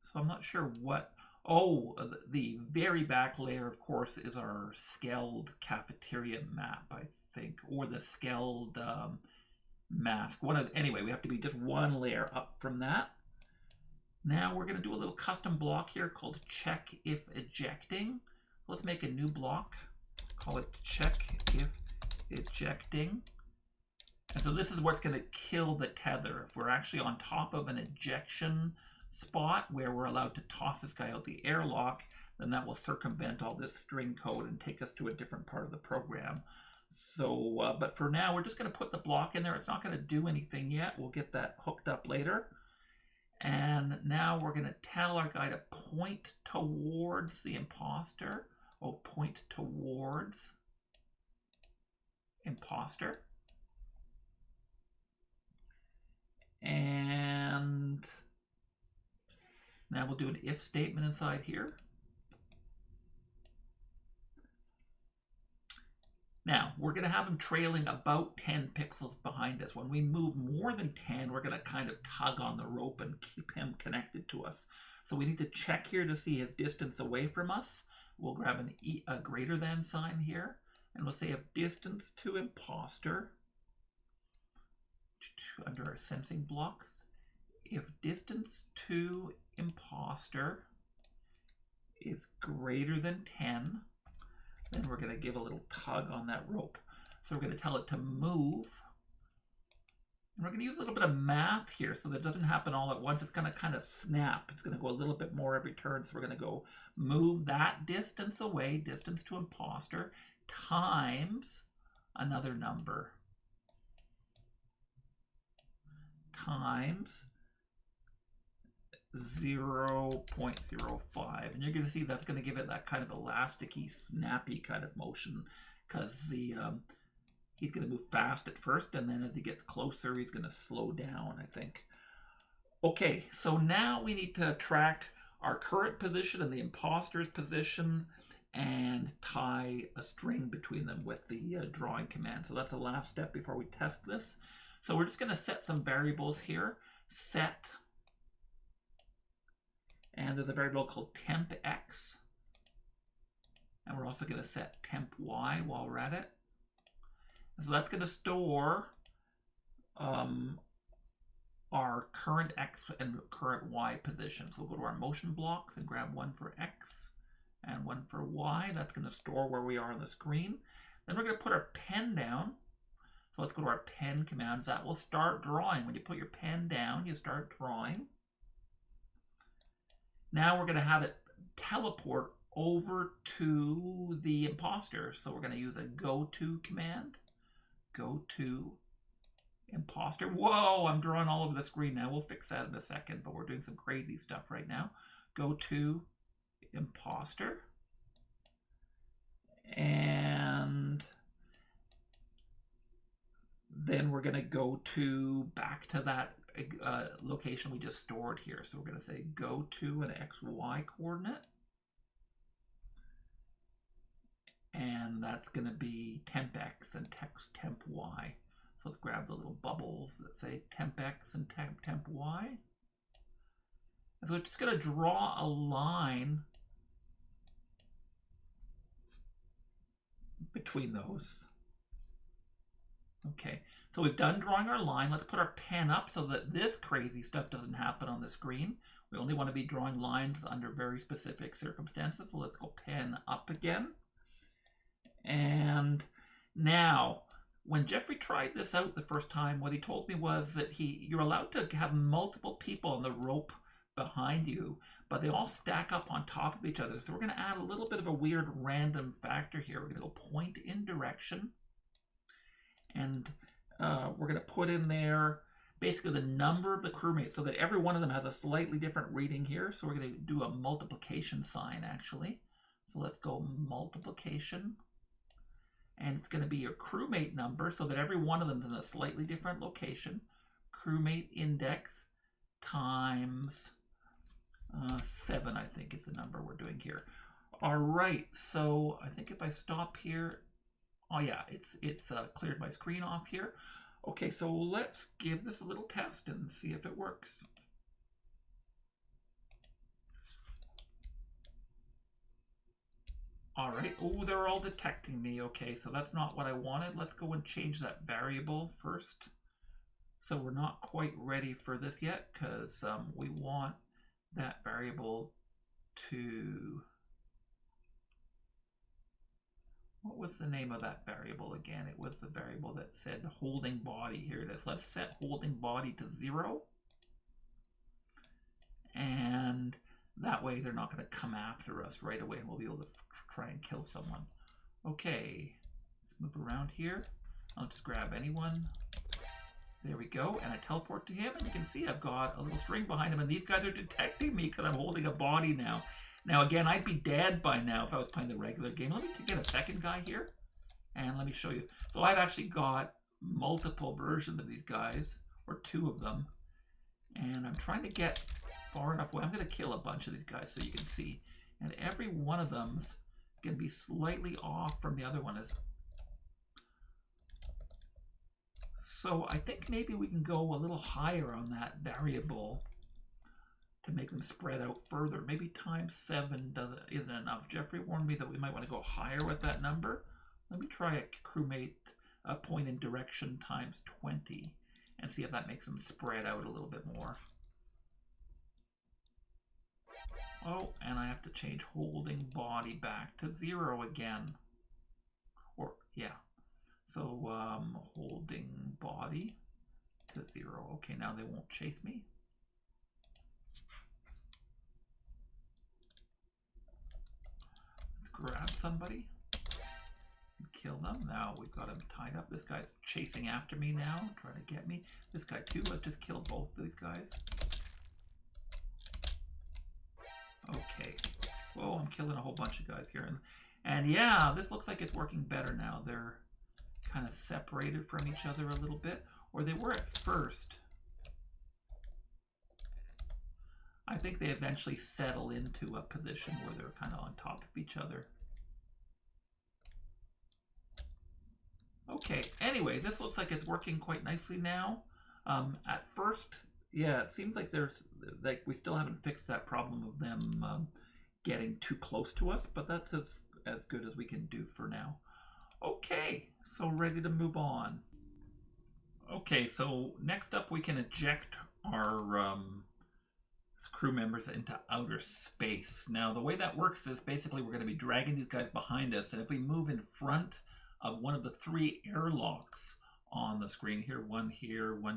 So I'm not sure what... Oh, the very back layer, of course, is our scaled cafeteria map, I think, or the scaled mask. Anyway, we have to be just one layer up from that. Now we're going to do a little custom block here called check if ejecting. Let's make a new block. Call it check if ejecting. And so this is what's going to kill the tether. If we're actually on top of an ejection spot where we're allowed to toss this guy out the airlock, then that will circumvent all this string code and take us to a different part of the program. So, but for now, we're just going to put the block in there. It's not going to do anything yet. We'll get that hooked up later. And now we're going to tell our guy to point towards the imposter. Oh, point towards imposter. And now we'll do an if statement inside here. Now, we're going to have him trailing about 10 pixels behind us. When we move more than 10, we're going to kind of tug on the rope and keep him connected to us. So we need to check here to see his distance away from us. We'll grab a greater than sign here, and we'll say if distance to imposter, under our sensing blocks, if distance to imposter is greater than 10, then we're going to give a little tug on that rope. So we're going to tell it to move. And we're going to use a little bit of math here so that it doesn't happen all at once. It's going to kind of snap. It's going to go a little bit more every turn. So we're going to go move that distance away, distance to imposter, times another number. Times 0.05, and you're going to see that's going to give it that kind of elasticy, snappy kind of motion, because the he's going to move fast at first, and then as he gets closer, he's going to slow down, I think. Okay, so now we need to track our current position and the imposter's position, and tie a string between them with the drawing command. So that's the last step before we test this. So we're just going to set some variables here. Set, and there's a variable called tempx. And we're also going to set tempy while we're at it. And so that's going to store our current x and current y position. So we'll go to our motion blocks and grab one for x and one for y. That's going to store where we are on the screen. Then we're going to put our pen down. So let's go to our pen commands. That will start drawing. When you put your pen down, you start drawing. Now we're going to have it teleport over to the imposter. So we're going to use a go to command. Go to imposter. Whoa, I'm drawing all over the screen now. We'll fix that in a second, but we're doing some crazy stuff right now. Go to imposter. And then we're going to go back to that location we just stored here. So we're going to say go to an XY coordinate. And that's going to be tempx and tempy. So let's grab the little bubbles that say tempx and tempy. And so it's just going to draw a line between those. Okay, so we've done drawing our line. Let's put our pen up so that this crazy stuff doesn't happen on the screen. We only want to be drawing lines under very specific circumstances. So let's go pen up again. And now, when Jeffrey tried this out the first time, what he told me was that you're allowed to have multiple people on the rope behind you, but they all stack up on top of each other. So we're going to add a little bit of a weird random factor here. We're going to go point in direction. And we're going to put in there basically the number of the crewmates, so that every one of them has a slightly different reading here. So we're going to do a multiplication sign, actually. So let's go multiplication. And it's going to be your crewmate number, so that every one of them is in a slightly different location. Crewmate index times 7, I think, is the number we're doing here. All right, so I think if I stop here, oh yeah, it's cleared my screen off here. Okay, so let's give this a little test and see if it works. All right, oh, they're all detecting me. Okay, so that's not what I wanted. Let's go and change that variable first. So we're not quite ready for this yet, because we want that variable to... What was the name of that variable again? It was the variable that said holding body. Here it is. Let's set holding body to 0. And that way they're not going to come after us right away, and we'll be able to try and kill someone. Okay, let's move around here. I'll just grab anyone. There we go, and I teleport to him, and you can see I've got a little string behind him, and these guys are detecting me because I'm holding a body now. Now, again, I'd be dead by now if I was playing the regular game. Let me get a second guy here, and let me show you. So I've actually got multiple versions of these guys, or 2 of them, and I'm trying to get far enough away. I'm going to kill a bunch of these guys so you can see. And every one of them's going to be slightly off from the other one. So I think maybe we can go a little higher on that variable to make them spread out further. Maybe times 7 isn't enough. Jeffrey warned me that we might want to go higher with that number. Let me try a crewmate point in direction times 20 and see if that makes them spread out a little bit more. Oh, and I have to change holding body back to 0 again. Or, yeah. So, holding body to 0. Okay, now they won't chase me. Let's grab somebody and kill them. Now we've got him tied up. This guy's chasing after me now, trying to get me. This guy too. Let's just kill both of these guys. Okay. Whoa, I'm killing a whole bunch of guys here. And yeah, this looks like it's working better now. They're kind of separated from each other a little bit, or they were at first. I think they eventually settle into a position where they're kind of on top of each other. Okay, anyway, this looks like it's working quite nicely now. At first, yeah, it seems like we still haven't fixed that problem of them getting too close to us, but that's as good as we can do for now. Okay, so ready to move on. Okay, so next up we can eject our crew members into outer space. Now the way that works is basically we're going to be dragging these guys behind us, and if we move in front of one of the 3 airlocks on the screen here, one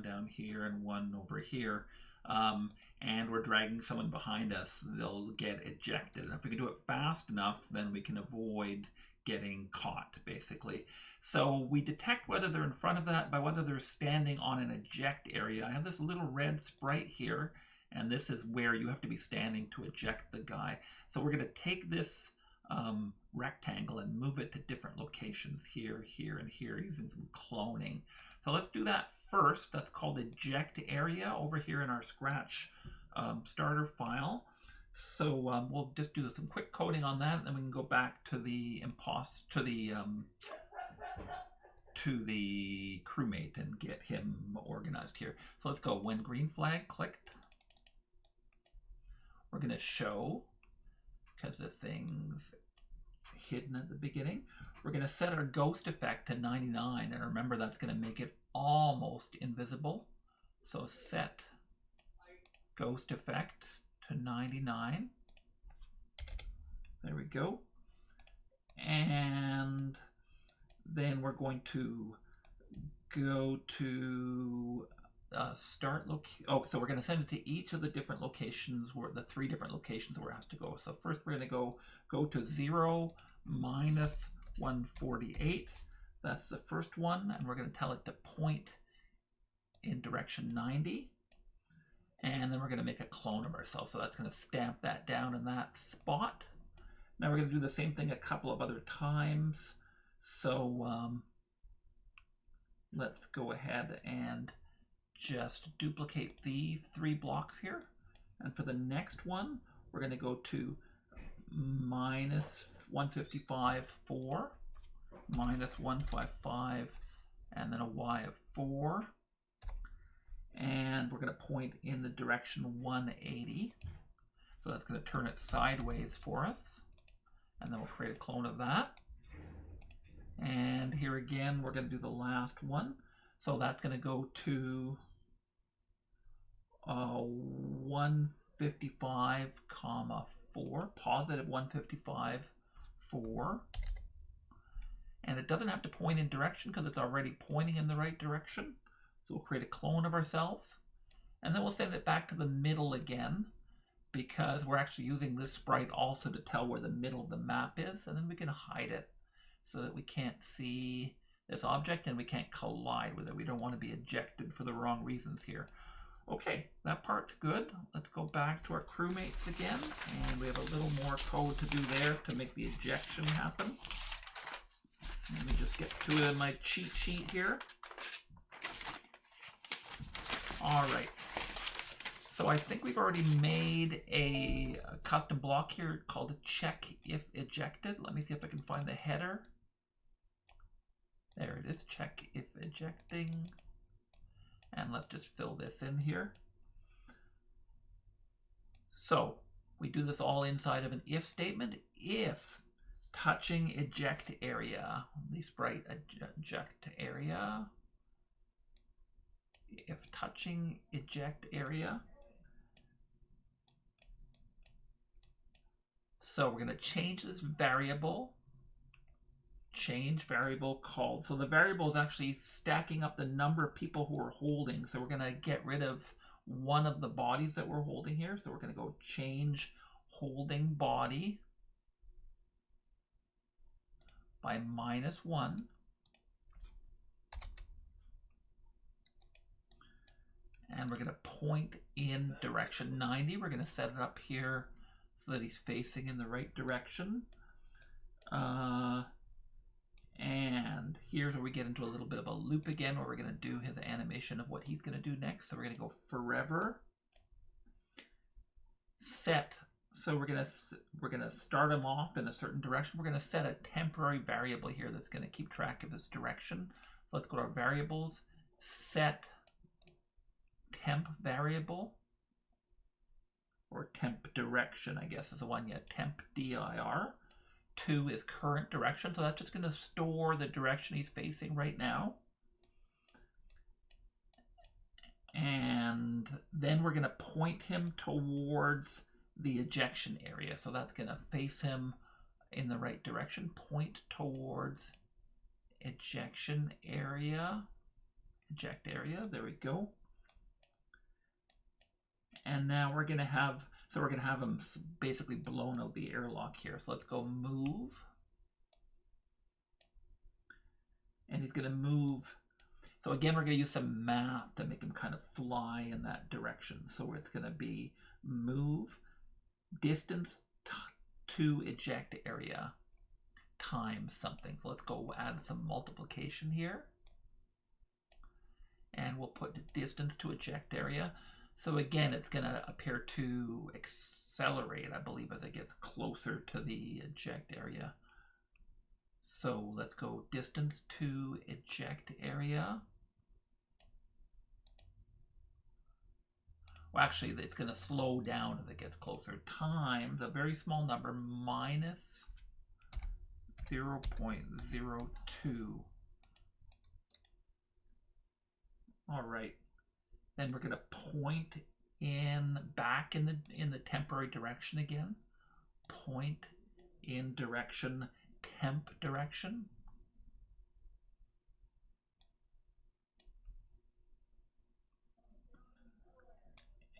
down here, and one over here, and we're dragging someone behind us, they'll get ejected. And if we can do it fast enough, then we can avoid getting caught, basically. So we detect whether they're in front of that by whether they're standing on an eject area. I have this little red sprite here, and this is where you have to be standing to eject the guy. So we're going to take this rectangle and move it to different locations here, here, and here, using some cloning. So let's do that first. That's called eject area over here in our Scratch starter file. So we'll just do some quick coding on that, and then we can go back to the crewmate and get him organized here. So let's go when green flag clicked. We're going to show, because the thing's hidden at the beginning, we're going to set our ghost effect to 99, and remember that's going to make it almost invisible. So set ghost effect to 99. There we go. And then we're going to go to start location. Oh, so we're going to send it to each of the different locations, where the 3 different locations where it has to go. So first we're going to go to 0 minus 148. That's the first one, and we're going to tell it to point in direction 90. And then we're going to make a clone of ourselves. So that's going to stamp that down in that spot. Now we're going to do the same thing a couple of other times. So let's go ahead and just duplicate the 3 blocks here. And for the next one, we're going to go to minus 155, 4, minus 155, and then a y of 4. And we're going to point in the direction 180. So that's going to turn it sideways for us. And then we'll create a clone of that. And here again, we're going to do the last one. So that's going to go to 155, 4, positive 155, 4. And it doesn't have to point in direction because it's already pointing in the right direction. So we'll create a clone of ourselves. And then we'll send it back to the middle again, because we're actually using this sprite also to tell where the middle of the map is. And then we can hide it so that we can't see this object and we can't collide with it. We don't want to be ejected for the wrong reasons here. Okay, that part's good. Let's go back to our crewmates again. And we have a little more code to do there to make the ejection happen. Let me just get to it in my cheat sheet here. All right. So I think we've already made a custom block here called check if ejected. Let me see if I can find the header. There it is, check if ejecting. And let's just fill this in here. So we do this all inside of an if statement. If touching eject area, the sprite eject area. If touching eject area. So we're going to change this variable. Change variable called. So the variable is actually stacking up the number of people who are holding. So we're going to get rid of one of the bodies that we're holding here. So we're going to go change holding body by -1. And we're going to point in direction 90. We're going to set it up here so that he's facing in the right direction. And here's where we get into a little bit of a loop again, where we're going to do his animation of what he's going to do next. So we're going to go forever set. So we're going to start him off in a certain direction. We're going to set a temporary variable here that's going to keep track of his direction. So let's go to our variables, set temp variable, or temp direction, I guess is the one. Yeah, temp dir. 2 is current direction, so that's just going to store the direction he's facing right now. And then we're going to point him towards the ejection area. So that's going to face him in the right direction. Point towards ejection area. Eject area. There we go. And now we're going to have, so we're going to have him basically blown out the airlock here. So let's go move. And he's going to move. So again, we're going to use some math to make him kind of fly in that direction. So it's going to be move distance to eject area times something. So let's go add some multiplication here. And we'll put the distance to eject area. So again, it's going to appear to accelerate, I believe, as it gets closer to the eject area. So let's go distance to eject area. Well, actually, it's going to slow down as it gets closer. Times a very small number, minus 0.02. All right. Then we're going to point in back in the temporary direction again. Point in direction temp direction.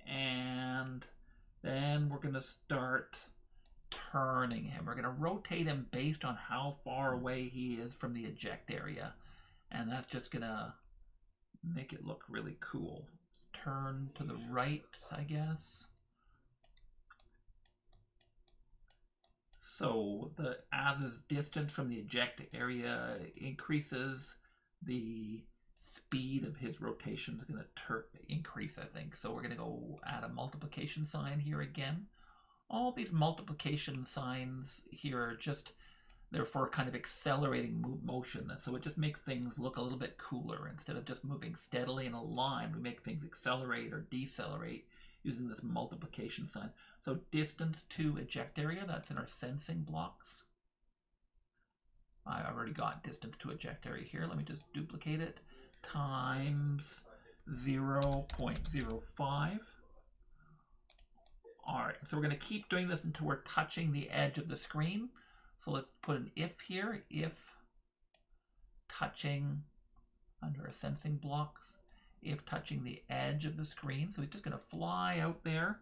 And then we're going to start turning him. We're going to rotate him based on how far away he is from the eject area. And that's just going to make it look really cool. Turn to the right, I guess. So as his distance from the eject area increases, the speed of his rotation is going to increase, I think. So we're going to go add a multiplication sign here again. All these multiplication signs here are just therefore kind of accelerating motion, and so it just makes things look a little bit cooler. Instead of just moving steadily in a line, we make things accelerate or decelerate using this multiplication sign. So distance to eject area, that's in our sensing blocks. I already got distance to eject area here. Let me just duplicate it. Times 0.05. All right, so we're going to keep doing this until we're touching the edge of the screen. So let's put an if here, if touching under our sensing blocks, if touching the edge of the screen. So he's just going to fly out there,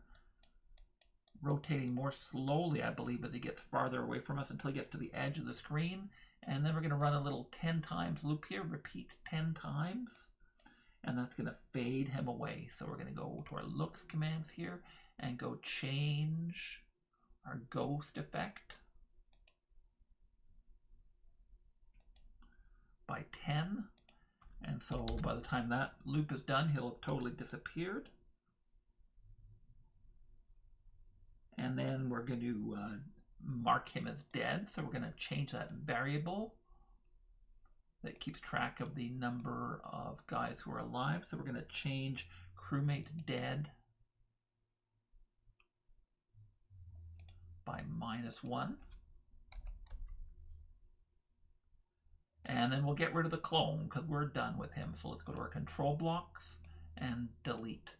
rotating more slowly, I believe, as he gets farther away from us until he gets to the edge of the screen. And then we're going to run a little 10 times loop here, repeat 10 times, and that's going to fade him away. So we're going to go to our looks commands here and go change our ghost effect by 10. And so by the time that loop is done, he'll have totally disappeared. And then we're going to mark him as dead. So we're going to change that variable that keeps track of the number of guys who are alive. So we're going to change crewmate dead by -1. And then we'll get rid of the clone because we're done with him. So let's go to our control blocks and delete.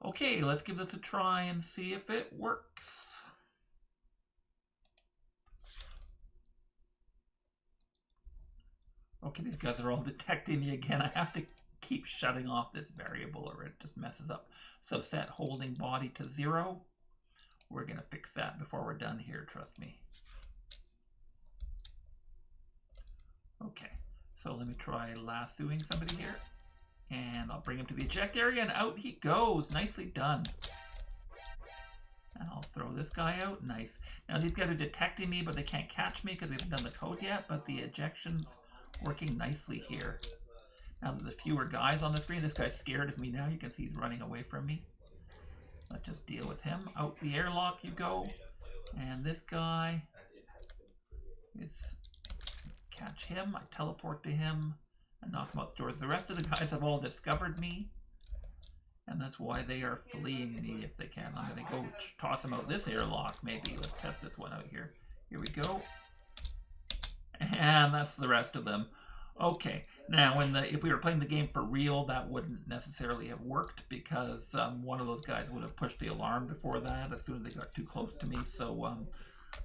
Okay, let's give this a try and see if it works. Okay, these guys are all detecting me again. I have to keep shutting off this variable or it just messes up. So set holding body to 0. We're going to fix that before we're done here, trust me. Okay, so let me try lassoing somebody here. And I'll bring him to the eject area and out he goes. Nicely done. And I'll throw this guy out. Nice. Now these guys are detecting me, but they can't catch me because they haven't done the code yet, but the ejection's working nicely here. Now that the fewer guys on the screen, this guy's scared of me now. You can see he's running away from me. Let's just deal with him. Out the airlock you go. And this guy is... catch him. I teleport to him and knock him out the doors. The rest of the guys have all discovered me, and that's why they are fleeing me if they can. I'm going to go toss them out this airlock, maybe. Let's test this one out here. Here we go. And that's the rest of them. Okay, now if we were playing the game for real, that wouldn't necessarily have worked because one of those guys would have pushed the alarm before that as soon as they got too close to me, so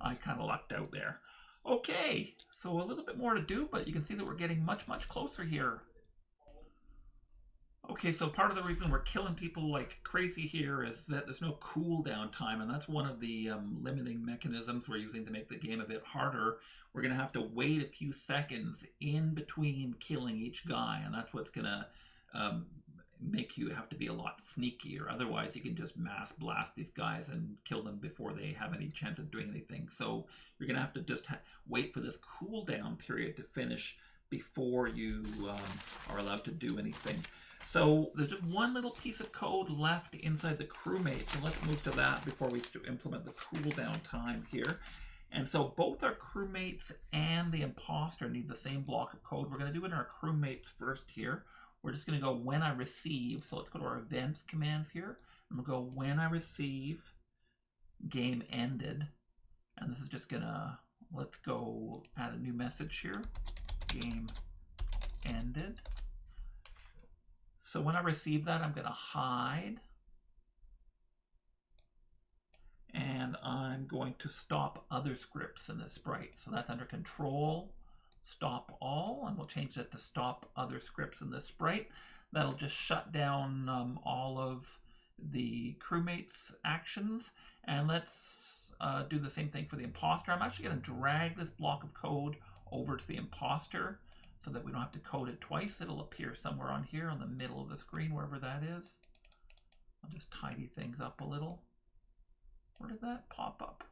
I kind of lucked out there. Okay, so a little bit more to do, but you can see that we're getting much, much closer here. Okay, so part of the reason we're killing people like crazy here is that there's no cooldown time, and that's one of the limiting mechanisms we're using to make the game a bit harder. We're going to have to wait a few seconds in between killing each guy, and that's what's going to make you have to be a lot sneakier. Otherwise, you can just mass blast these guys and kill them before they have any chance of doing anything. So you're going to have to just wait for this cooldown period to finish before you are allowed to do anything. So there's just one little piece of code left inside the crewmate. So let's move to that before we implement the cooldown time here. And so both our crewmates and the imposter need the same block of code. We're going to do it in our crewmates first here. We're just going to go when I receive. So let's go to our events commands here. And we'll go when I receive game ended. And this is just going to, let's go add a new message here. Game ended. So when I receive that, I'm going to hide. And I'm going to stop other scripts in this sprite. So that's under control, stop all, and we'll change that to stop other scripts in this sprite. That'll just shut down all of the crewmates actions. And let's do the same thing for the imposter. I'm actually going to drag this block of code over to the imposter. so that we don't have to code it twice. It'll appear somewhere on here on the middle of the screen, wherever that is. I'll just tidy things up a little. Where did that pop up?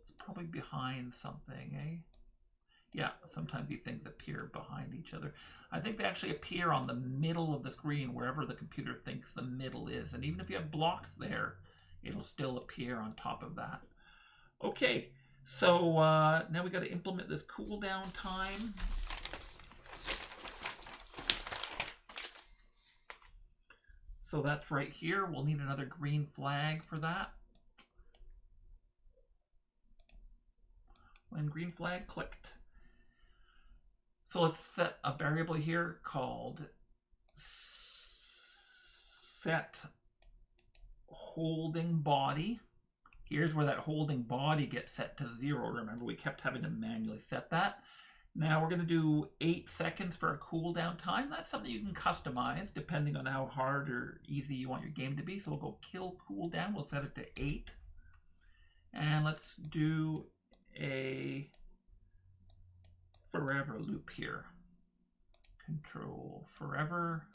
It's probably behind something, eh? Yeah, sometimes these things appear behind each other. I think they actually appear on the middle of the screen, wherever the computer thinks the middle is. And even if you have blocks there, it'll still appear on top of that. Okay, so now we got to implement this cooldown time. So that's right here. We'll need another green flag for that. When green flag clicked. So let's set a variable here called set holding body. Here's where that holding body gets set to 0. Remember, we kept having to manually set that. Now we're going to do 8 seconds for a cooldown time. That's something you can customize depending on how hard or easy you want your game to be. So we'll go kill cooldown. We'll set it to 8. And let's do a forever loop here. Control forever.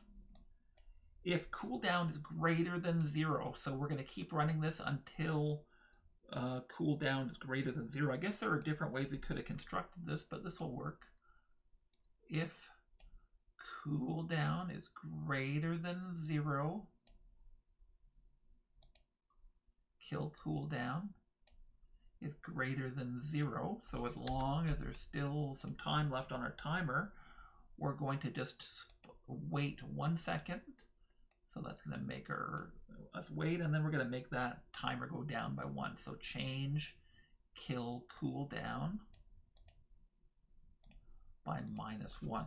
If cooldown is greater than 0, so we're going to keep running this until cooldown is greater than 0. I guess there are different ways we could have constructed this, but this will work. If cooldown is greater than 0, kill cooldown is greater than 0. So as long as there's still some time left on our timer, we're going to just wait 1 second. So that's going to make us wait, and then we're going to make that timer go down by 1. So change kill cooldown by -1.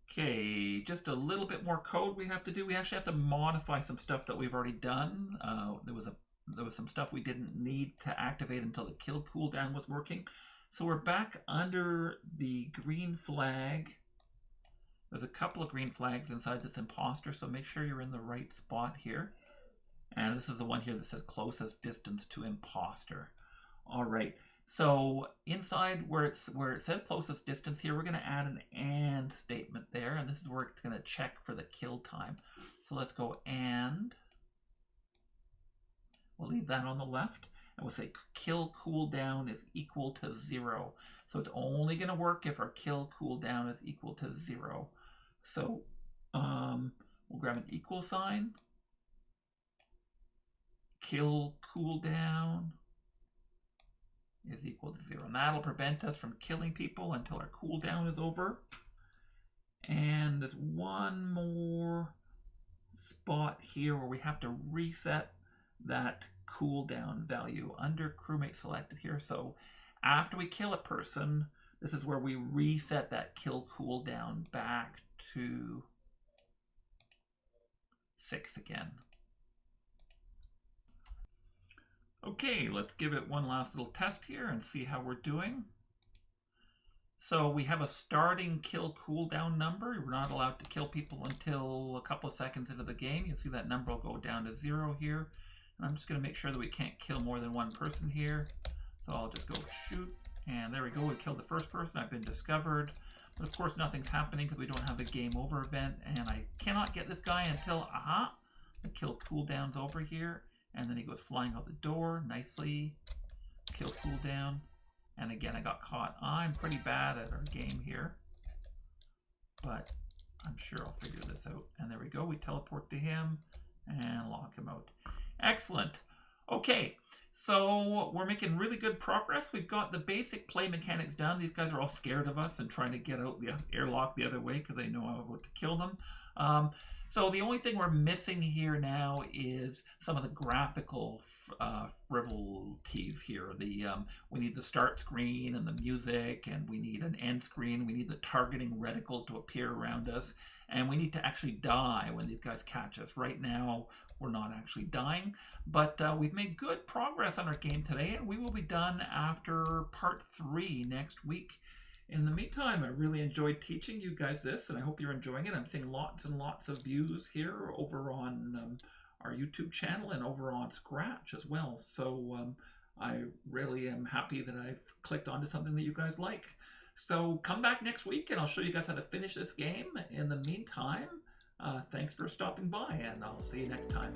Okay, just a little bit more code we have to do. We actually have to modify some stuff that we've already done. There was some stuff we didn't need to activate until the kill cooldown was working. So we're back under the green flag. There's a couple of green flags inside this imposter, so make sure you're in the right spot here. And this is the one here that says closest distance to imposter. All right, so inside where it says closest distance here, we're going to add an AND statement there, and this is where it's going to check for the kill time. So let's go AND. We'll leave that on the left, and we'll say kill cooldown is equal to 0. So it's only going to work if our kill cooldown is equal to 0. So we'll grab an equal sign. Kill cooldown is equal to 0. And that'll prevent us from killing people until our cooldown is over. And there's one more spot here where we have to reset that cooldown value under crewmate selected here. So after we kill a person, this is where we reset that kill cooldown back to 6 again. Okay, let's give it one last little test here and see how we're doing. So we have a starting kill cooldown number. We're not allowed to kill people until a couple of seconds into the game. You'll see that number will go down to 0 here. And I'm just going to make sure that we can't kill more than one person here. So I'll just go shoot. And there we go. We killed the first person. I've been discovered. But of course, nothing's happening because we don't have the game over event. And I cannot get this guy until, the kill cooldown's over here. And then he goes flying out the door nicely. Kill cooldown. And again, I got caught. I'm pretty bad at our game here. But I'm sure I'll figure this out. And there we go. We teleport to him and lock him out. Excellent. Okay, so we're making really good progress. We've got the basic play mechanics done. These guys are all scared of us and trying to get out the airlock the other way because they know I'm about to kill them. So the only thing we're missing here now is some of the graphical frivolities here. We need the start screen and the music, and we need an end screen. We need the targeting reticle to appear around us, and we need to actually die when these guys catch us. Right now, we're not actually dying, but we've made good progress on our game today, and we will be done after part 3 next week. In the meantime, I really enjoyed teaching you guys this, and I hope you're enjoying it. I'm seeing lots and lots of views here over on our YouTube channel and over on Scratch as well. So I really am happy that I've clicked onto something that you guys like. So come back next week and I'll show you guys how to finish this game. In the meantime, thanks for stopping by, and I'll see you next time.